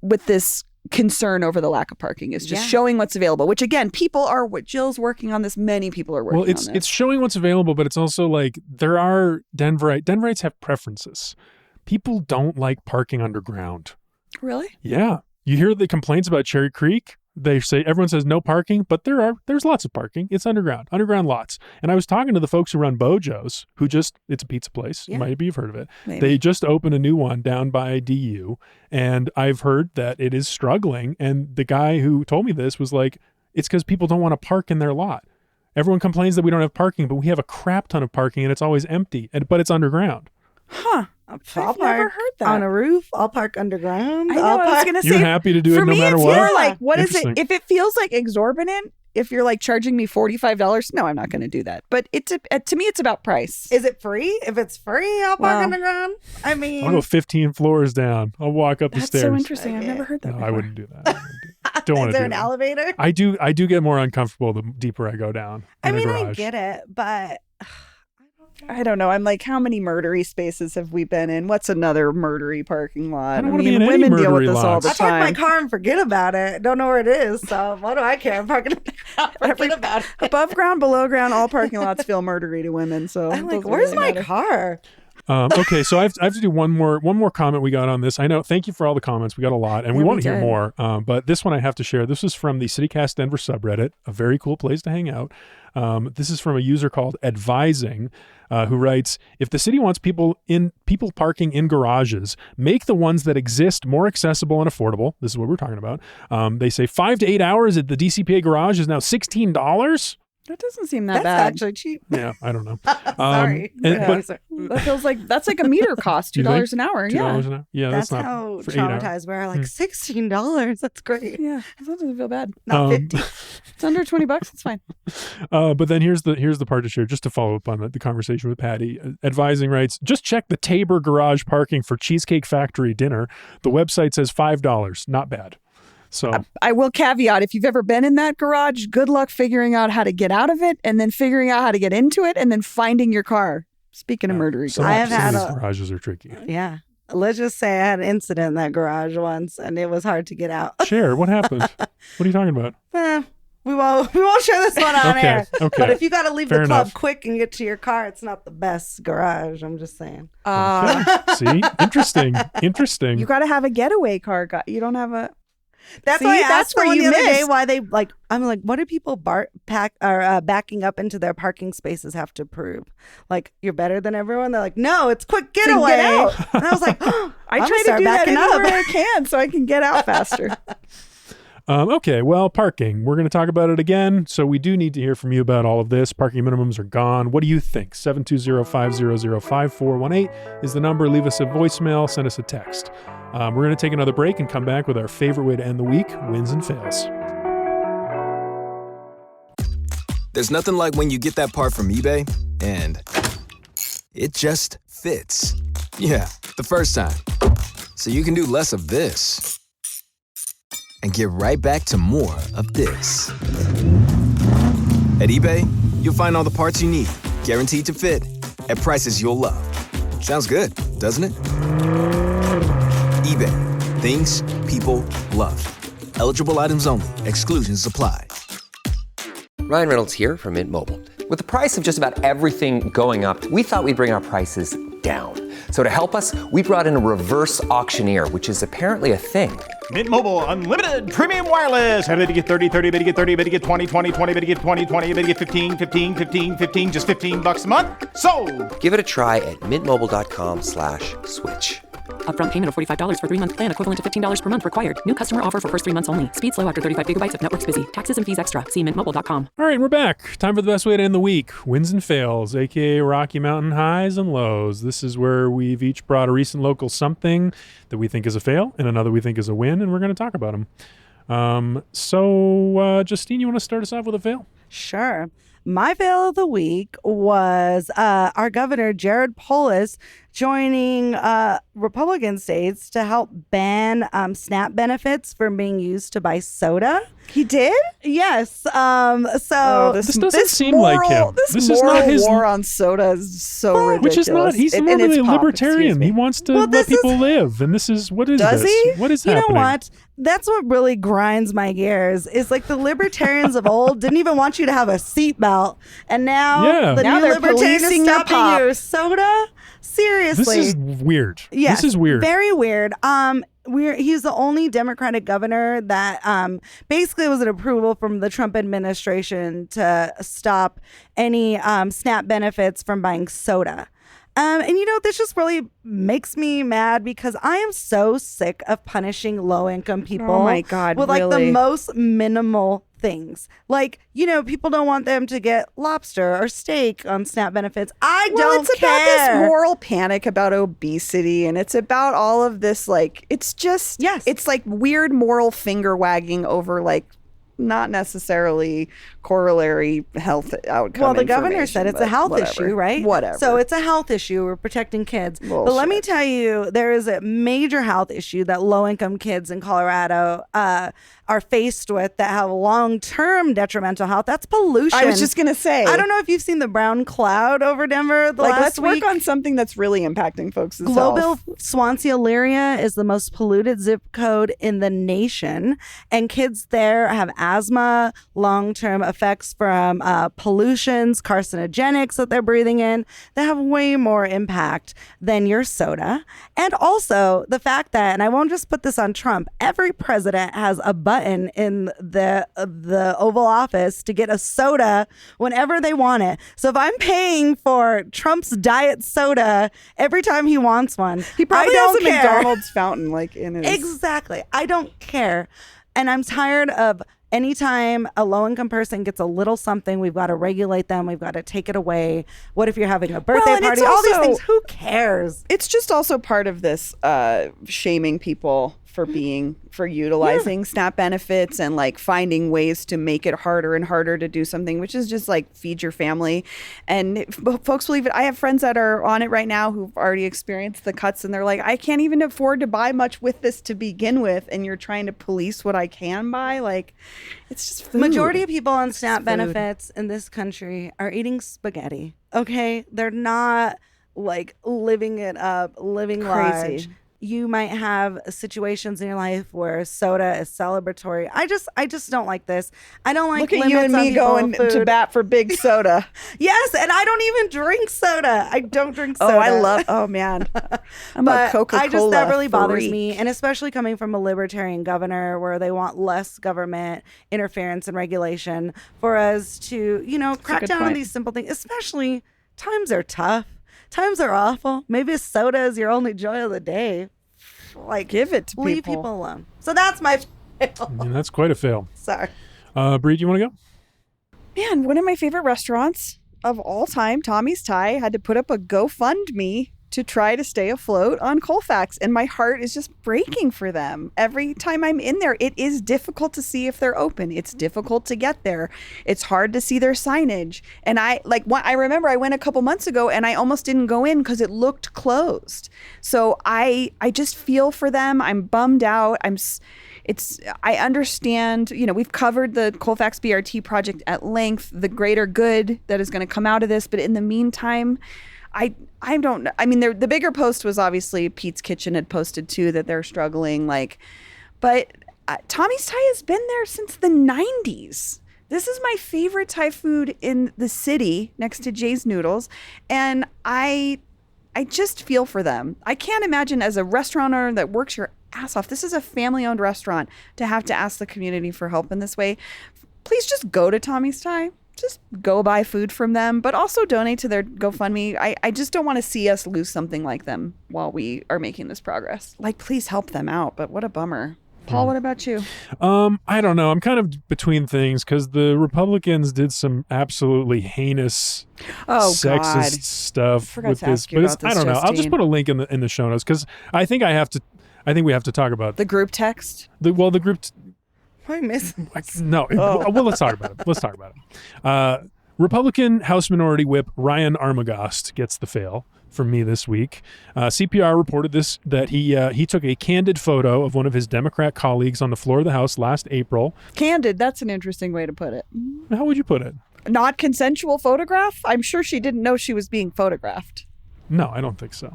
with this concern over the lack of parking is just showing what's available, which again, Jill's working on this. Many people are working on this. It's showing what's available, but it's also like there are Denverites have preferences. People don't like parking underground. Really? Yeah. You hear the complaints about Cherry Creek. They say everyone says no parking, but there's lots of parking. It's underground lots. And I was talking to the folks who run Bojo's, it's a pizza place. Yeah. Maybe you've heard of it. Maybe. They just opened a new one down by DU, and I've heard that it is struggling. And the guy who told me this was like, it's because people don't want to park in their lot. Everyone complains that we don't have parking, but we have a crap ton of parking and it's always empty, but it's underground. Huh. I'll I've never park heard that. on a roof. I'll park underground. I know. I'll I was park. going to You're say, happy to do it for no me, matter it's what? more like, what is it? Interesting. If it feels like exorbitant, if you're like charging me $45, no, I'm not going to do that. But to me, it's about price. Is it free? If it's free, I'll park Well, underground. I mean, I'll go 15 floors down. I'll walk up the That's stairs. so interesting. I've Okay. never heard that No, before. I wouldn't do that. Don't want is to there do an that. elevator? I do get more uncomfortable the deeper I go down. I in a mean, I garage. get it, but I don't know. I'm like, how many murdery spaces have we been in? What's another murdery parking lot? I don't wanna be in any women deal with murdery this all lots. the I park my time. car and forget about it. Don't know where it is, so what do I care? I'm parking. Forget about it. Above ground, below ground, all parking lots feel murdery to women. So I'm it like, doesn't where's really my matter. car? Okay, so I have to do one more comment we got on this. I know. Thank you for all the comments. We got a lot, and we Yeah, want we to hear did. more. But this one I have to share. This is from the CityCast Denver subreddit, a very cool place to hang out. This is from a user called Advising, who writes, "If the city wants people parking in garages, make the ones that exist more accessible and affordable." This is what we're talking about. They say 5 to 8 hours at the DCPA garage is now $16. That doesn't seem that That's bad. actually cheap. Yeah, I don't know. Sorry. But That feels like that's like a meter cost, You think? $2 an hour. $2 Yeah. an hour. Yeah, That's that's not how for 8 hours. traumatized we are. Like $16. That's great. Yeah. That doesn't feel bad. Not 50. It's under $20. It's fine. But then here's the part to share, just to follow up on the conversation with Patty. Advising writes, just check the Tabor garage parking for Cheesecake Factory dinner. The website says $5. Not bad. So I will caveat, if you've ever been in that garage, good luck figuring out how to get out of it and then figuring out how to get into it and then finding your car. Speaking of murdery some, I have some had of these a- garages are tricky. Yeah. Let's just say I had an incident in that garage once and it was hard to get out. Share, what happened? What are you talking about? We won't share this one on Okay, air. okay. But if you got to leave Fair the club enough. quick and get to your car, it's not the best garage. I'm just saying. See? Interesting. You got to have a getaway car. You don't have a. That's See, why I that's asked where someone you the other day missed. why they like. I'm like, what do people backing up into their parking spaces have to prove? Like, you're better than everyone. They're like, no, it's quick To getaway. get out. And I was like, oh, I I'm try gonna to do that backing anywhere up. I can so I can get out faster. Okay, well, parking. We're going to talk about it again. So we do need to hear from you about all of this. Parking minimums are gone. What do you think? 720-500-5418 is the number. Leave us a voicemail. Send us a text. We're going to take another break and come back with our favorite way to end the week, wins and fails. There's nothing like when you get that part from eBay and it just fits. Yeah, the first time. So you can do less of this and get right back to more of this. At eBay, you'll find all the parts you need, guaranteed to fit, at prices you'll love. Sounds good, doesn't it? eBay, things people love. Eligible items only. Exclusions apply. Ryan Reynolds here from Mint Mobile. With the price of just about everything going up, we thought we'd bring our prices down. So to help us, we brought in a reverse auctioneer, which is apparently a thing. Mint Mobile Unlimited Premium Wireless. How to get 30, 30, bit to get 30, bit to get 20, 20, 20, bit to get 20, 20, bit to get 15, 15, 15, 15, just $15 a month? Sold! Give it a try at mintmobile.com/switch. Upfront payment of $45 for 3-month plan, equivalent to $15 per month required. New customer offer for first 3 months only. Speed slow after 35 gigabytes if network's busy. Taxes and fees extra. See mintmobile.com. All right, we're back. Time for the best way to end the week, wins and fails, aka Rocky Mountain highs and lows. This is where we've each brought a recent local something that we think is a fail and another we think is a win, and we're going to talk about them. Justine, you want to start us off with a fail? Sure. My fail of the week was our governor, Jared Polis, joining Republican states to help ban SNAP benefits from being used to buy soda. He did? Yes. This doesn't seem like him. This This is moral not his- war on soda is so ridiculous. Which is not, he's And it's normally a pop, libertarian. excuse me. He wants to Well, let this is- people live. And this is, what is Does this? he? What is you happening? know what? That's what really grinds my gears. Is like the libertarians of old didn't even want you to have a seatbelt, and now Yeah. the Now new they're libertarian is policing your stopping pop. your soda. Seriously, This is weird. yes, This is weird. Very weird. He's the only Democratic governor that basically was an approval from the Trump administration to stop any SNAP benefits from buying soda. And this just really makes me mad because I am so sick of punishing low income people. Oh my God, with like the really? most minimal things. Like, people don't want them to get lobster or steak on SNAP benefits. I don't it's care. about this moral panic about obesity, and it's about all of this, like, it's just, Yes. it's like weird moral finger wagging over, like, not necessarily corollary health outcome. Well, the governor information, said it's a but health whatever. issue, right? Whatever. So it's a health issue. We're protecting kids. But let me Bullshit. tell you, there is a major health issue that low-income kids in Colorado are faced with that have long-term detrimental health. That's pollution. I was just gonna say, I don't know if you've seen the brown cloud over Denver the like, last let's week. work on something that's really impacting folks' Global health. Swansea Elyria is the most polluted zip code in the nation, and kids there have asthma, long-term effects from pollutions, carcinogenics that they're breathing in that have way more impact than your soda. And also the fact that, and I won't just put this on Trump, every president has a button in the Oval Office to get a soda whenever they want it. So if I'm paying for Trump's diet soda every time he wants one, He probably I has don't a care. McDonald's fountain, like, in his. Exactly. I don't care. And I'm tired of anytime a low-income person gets a little something, we've got to regulate them. We've got to take it away. What if you're having a birthday party? All these things. Who cares? It's just also part of this shaming people for utilizing SNAP benefits and like finding ways to make it harder and harder to do something, which is just like feed your family. And folks believe it. I have friends that are on it right now who've already experienced the cuts, and they're like, I can't even afford to buy much with this to begin with, and you're trying to police what I can buy. Like, it's just food. Majority of people on SNAP benefits in this country are eating spaghetti. Okay, they're not like living it up, living Crazy. large. You might have situations in your life where soda is celebratory. I just don't like this. I don't like Look at you and me going to bat for big soda. Yes, and I don't even drink soda. I don't drink soda. Oh man. I'm but a Coca-Cola that really bothers freak. me, and especially coming from a libertarian governor where they want less government interference and regulation for us to, crack good down on point. these simple things. Especially times are tough. Times are awful. Maybe a soda is your only joy of the day. Like, Give it to leave people alone. So that's my fail. And that's quite a fail. Sorry. Bree, do you want to go? Man, one of my favorite restaurants of all time, Tommy's Thai, had to put up a GoFundMe to try to stay afloat on Colfax, and my heart is just breaking for them. Every time I'm in there, it is difficult to see if they're open. It's difficult to get there. It's hard to see their signage. And I remember I went a couple months ago and I almost didn't go in because it looked closed. So I just feel for them. I'm bummed out. I understand, we've covered the Colfax BRT project at length, the greater good that is going to come out of this. But in the meantime, I don't know. I mean, the bigger post was obviously Pete's Kitchen had posted too that they're struggling. But Tommy's Thai has been there since the 90s. This is my favorite Thai food in the city next to Jay's Noodles. And I just feel for them. I can't imagine as a restaurant owner that works your ass off. This is a family-owned restaurant to have to ask the community for help in this way. Please just go to Tommy's Thai. Just go buy food from them, but also donate to their GoFundMe. I just don't want to see us lose something like them while we are making this progress. Like, please help them out, but what a bummer. Paul, what about you? I don't know. I'm kind of between things because the Republicans did some absolutely heinous sexist stuff with this. But I don't know. I'll just put a link in the show notes because I think we have to talk about the group text. The group. I miss. No. Well, let's talk about it. Republican House Minority Whip Ryan Armagost gets the fail from me this week. CPR reported that he took a candid photo of one of his Democrat colleagues on the floor of the House last April. Candid, that's an interesting way to put it. How would you put it? Not consensual photograph? I'm sure she didn't know she was being photographed. No, I don't think so.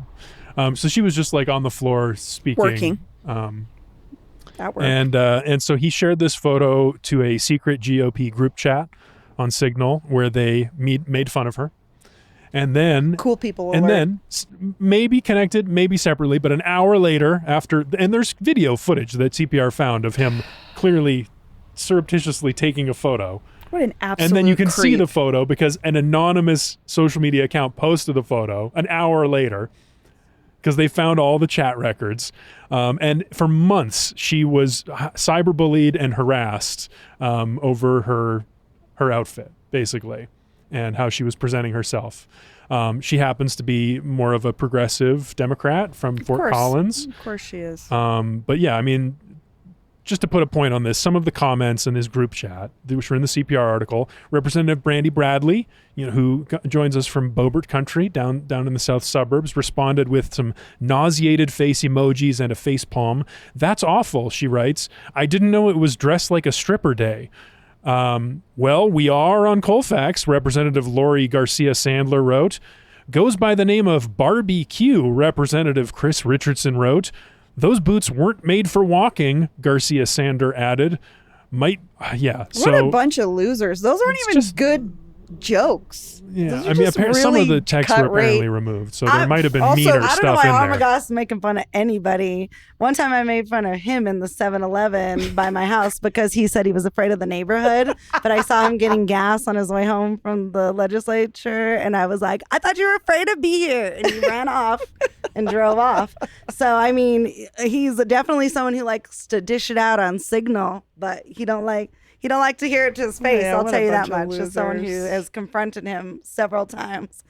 So she was just like on the floor speaking. Working. That worked. And so he shared this photo to a secret GOP group chat on Signal where they made fun of her. And then cool people and then maybe connected, maybe separately, but an hour later and there's video footage that CPR found of him clearly surreptitiously taking a photo. What an absolute And then you can creep. see the photo because an anonymous social media account posted the photo an hour later because they found all the chat records. And for months, she was cyberbullied and harassed over her outfit, basically, and how she was presenting herself. She happens to be more of a progressive Democrat from Fort Collins. Of course she is. But yeah, I mean, just to put a point on this, some of the comments in his group chat, which were in the CPR article, Representative Brandy Bradley, who joins us from Bobert Country down in the south suburbs, responded with some nauseated face emojis and a face palm. "That's awful," she writes. "I didn't know it was dressed like a stripper day." Well, we are on Colfax, Representative Lori Garcia Sandler wrote. "Goes by the name of Barbie Q," Representative Chris Richardson wrote. "Those boots weren't made for walking," Garcia Sander added. What a bunch of losers. Those aren't even good jokes. Yeah, Those are I mean, just some of really the texts were cut rate. apparently removed, so there might have been Also, meaner I don't know stuff why in there. Armagoss is making fun of anybody. One time I made fun of him in the 7-Eleven by my house because he said he was afraid of the neighborhood. But I saw him getting gas on his way home from the legislature. And I was like, I thought you were afraid to be here. And he ran off and drove off. So, I mean, he's definitely someone who likes to dish it out on Signal, but he don't like to hear it to his face. Yeah, I'll what tell a you that bunch of much. As someone who losers. has confronted him several times.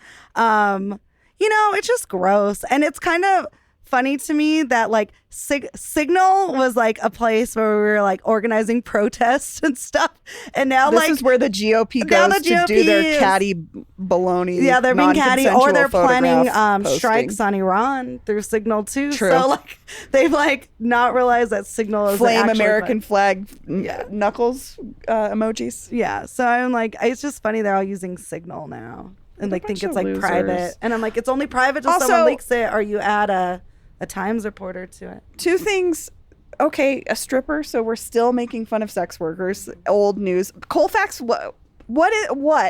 It's just gross. And it's kind of funny to me that like Signal was like a place where we were like organizing protests and stuff. And now This like is where the GOP now goes the to do GOP their is- catty baloney. yeah, they're being catty, or they're planning posting. strikes on Iran through Signal too. True. So like they've like not realized that Signal is Flame actually American flag Yeah. knuckles emojis. Yeah, so I'm like, it's just funny they're all using Signal now and like think bunch it's of like losers. private. And I'm like, it's only private till Also- someone leaks it or you add a Times reporter to it. Two things. Okay, a stripper. So we're still making fun of sex workers. Old news. Colfax. What?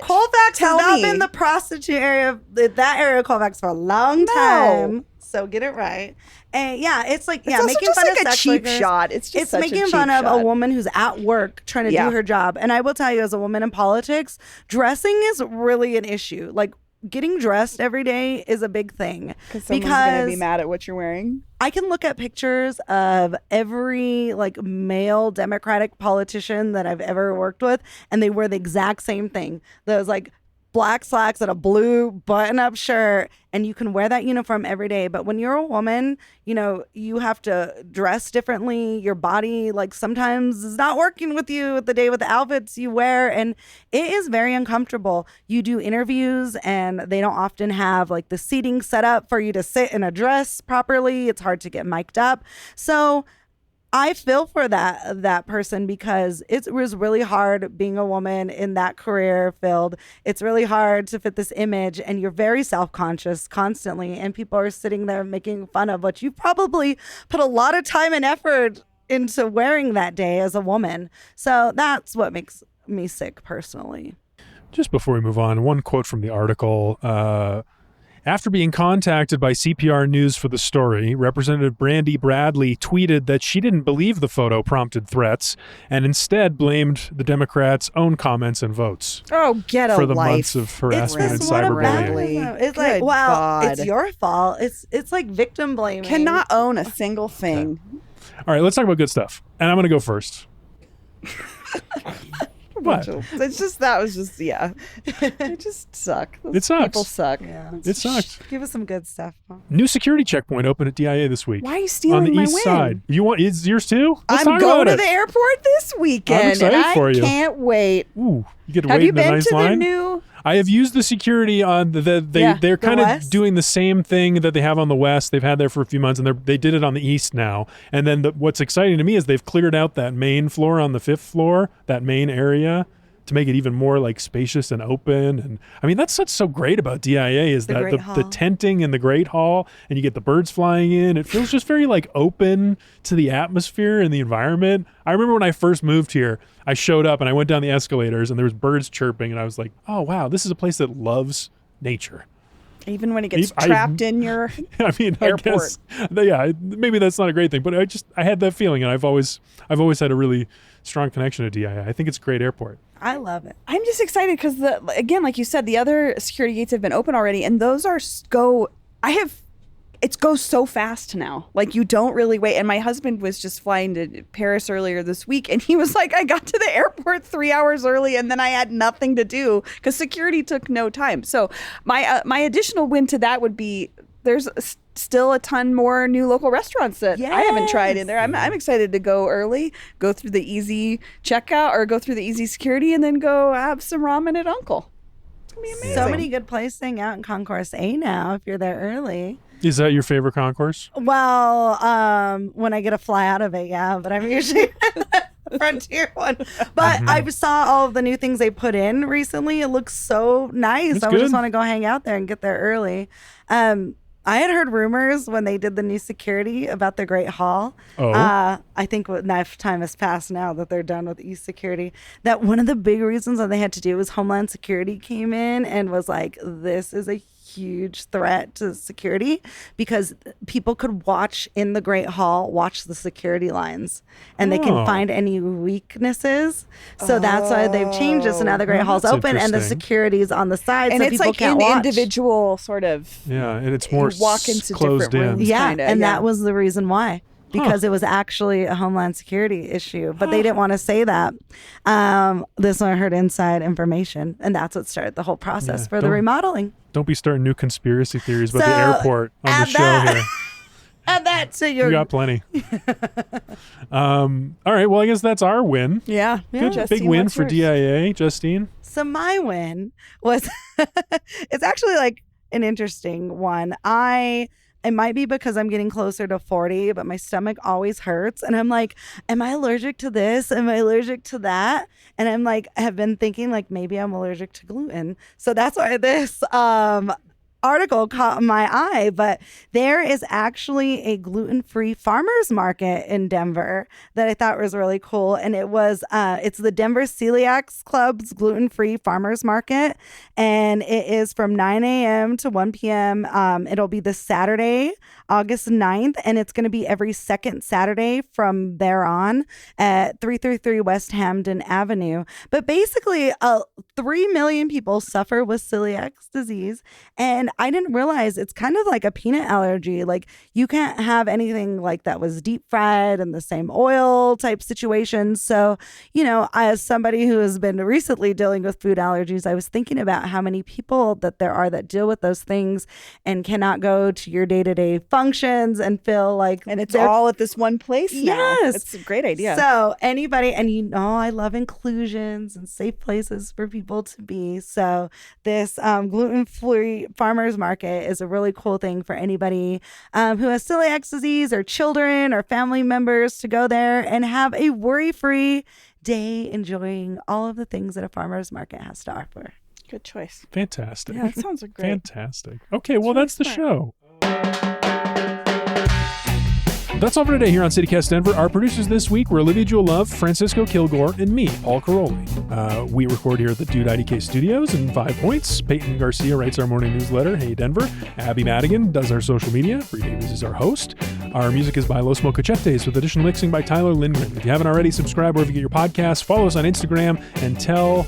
Colfax Tell has not me. been the prostitute area, that area of Colfax for a long time. So get it right. And yeah, it's like, It's also making just fun like of a sex cheap workers. shot. It's just such a making cheap fun of a shot. woman who's at work trying to Yeah. do her job. And I will tell you, as a woman in politics, dressing is really an issue. Like getting dressed every day is a big thing. Because someone's gonna be mad at what you're wearing. I can look at pictures of every like male Democratic politician that I've ever worked with, and they wear the exact same thing. Those like black slacks and a blue button-up shirt, and you can wear that uniform every day. But when you're a woman, you have to dress differently. Your body, like, sometimes is not working with you the day with the outfits you wear, and it is very uncomfortable. You do interviews, and they don't often have like the seating set up for you to sit in a dress properly. It's hard to get mic'd up. So I feel for that person because it was really hard being a woman in that career field. It's really hard to fit this image, and you're very self-conscious constantly, and people are sitting there making fun of what you probably put a lot of time and effort into wearing that day as a woman. So that's what makes me sick personally. Just before we move on, one quote from the article. After being contacted by CPR News for the story, Representative Brandy Bradley tweeted that she didn't believe the photo prompted threats and instead blamed the Democrats' own comments and votes Oh, get a for the life. months of harassment and It's what a cyberbullying. bad- It's like, Good wow, God. it's your fault. It's like victim blaming. Cannot own a single thing. All right, let's talk about good stuff. And I'm going to go first. What? It's just it just suck. Those It sucks. People suck. Yeah. It sucked. Give us some good stuff. New security checkpoint opened at DIA this week. Why are you On stealing the my east win? side. Is yours too? Let's I'm talk going about to it. the airport this weekend. I'm excited and for I you. can't wait. Ooh, you get to Have wait you in the been nice to line. the new? I have used the security on they're the kind of west? doing the same thing that they have on the west. They've had there for a few months, and they did it on the east now. And then what's exciting to me is they've cleared out that main floor on the 5th floor, that main area, to make it even more like spacious and open. And I mean, that's what's so great about DIA is The that Great the Hall. tenting in the Great Hall, and you get the birds flying in. It feels just very like open to the atmosphere and the environment. I remember when I first moved here, I showed up and I went down the escalators and there was birds chirping, and I was like, oh wow, this is a place that loves nature. Even when it gets I- trapped in your I mean, Airport. I guess, yeah, maybe that's not a great thing, but I had that feeling, and I've always had a really strong connection to DIA. I think it's a great airport. I love it. I'm just excited because again, like you said, the other security gates have been open already, and those are it goes so fast now. Like you don't really wait. And my husband was just flying to Paris earlier this week, and he was like, I got to the airport 3 hours early, and then I had nothing to do because security took no time. So my additional win to that would be there's still a ton more new local restaurants that I haven't tried in there. I'm excited to go early, go through the easy checkout or go through the easy security, and then go have some ramen at Uncle. It's gonna be amazing. So many good places to hang out in Concourse A now if you're there early. Is that your favorite concourse? Well, when I get a fly out of it, yeah, but I'm usually the Frontier one. But I saw all of the new things they put in recently. It looks so nice. It's I would just good. want to go hang out there and get there early. I had heard rumors when they did the new security about the Great Hall. Oh. I think enough time has passed now that they're done with East Security, that one of the big reasons that they had to do was Homeland Security came in and was like, this is a huge threat to security, because people could watch in the Great Hall, watch the security lines, and they can find any weaknesses. So that's why they've changed it. So now the Great Hall's that's open and the interesting. security's on the side, And so it's people like can't in watch. individual sort of. Yeah, and it's more walk into closed different in. rooms. Yeah, kinda, and yeah. that was the reason why. Because it was actually a Homeland Security issue, but they didn't want to say that. This one I heard inside information, and that's what started the whole process for the remodeling. Don't be starting new conspiracy theories about So, the airport on the add show that. here. Add that to your. We got plenty. All right. Well, I guess that's our win. Yeah. Good, Justine, big win what's for yours? DIA, Justine. So my win was, it's actually like an interesting one. It might be because I'm getting closer to 40, but my stomach always hurts. And I'm like, am I allergic to this? Am I allergic to that? And I'm like, have been thinking like maybe I'm allergic to gluten. So that's why this article caught my eye. But there is actually a gluten-free farmers market in Denver that I thought was really cool. And it's the Denver Celiac Club's gluten-free farmers market. And it is from 9 a.m. to 1 p.m. It'll be this Saturday, August 9th. And it's going to be every second Saturday from there on at 333 West Hamden Avenue. But basically, 3 million people suffer with celiac disease. And I didn't realize it's kind of like a peanut allergy. Like you can't have anything like that was deep fried in the same oil type situation. So, as somebody who has been recently dealing with food allergies, I was thinking about how many people that there are that deal with those things and cannot go to your day-to-day functions and feel like, And it's all at this one place now. Yes. It's a great idea. So anybody, and I love inclusions and safe places for people to be. So this gluten-free farmers market is a really cool thing for anybody who has celiac disease or children or family members to go there and have a worry-free day enjoying all of the things that a farmer's market has to offer. Good choice. Fantastic. Yeah, that sounds great. Fantastic. Okay, well, that's the smart. show. That's all for today here on CityCast Denver. Our producers this week were Olivia Jewel Love, Francisco Kilgore, and me, Paul Caroli. We record here at the Dude IDK Studios in 5 Points. Peyton Garcia writes our morning newsletter, Hey Denver. Abby Madigan does our social media. Bree Davies is our host. Our music is by Los Mocachetes with additional mixing by Tyler Lindgren. If you haven't already, subscribe wherever you get your podcasts. Follow us on Instagram and tell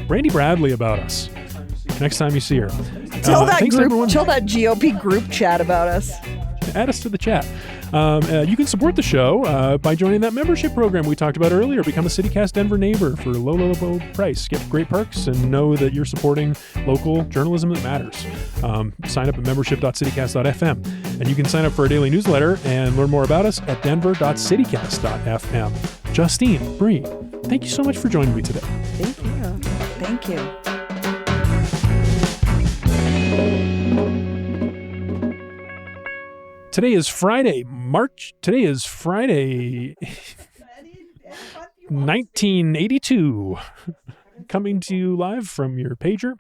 Brandy Bradley about us next time you see her. Tell that thanks, group. everyone. Tell that GOP group chat about us. Add us to the chat. You can support the show by joining that membership program we talked about earlier. Become a CityCast Denver neighbor for a low price. Get great perks and know that you're supporting local journalism that matters. Sign up at membership.citycast.fm. And you can sign up for our daily newsletter and learn more about us at denver.citycast.fm. Justine, Bree, thank you so much for joining me today. Thank you. Thank you. Today is Friday, 1982. Coming to you live from your pager.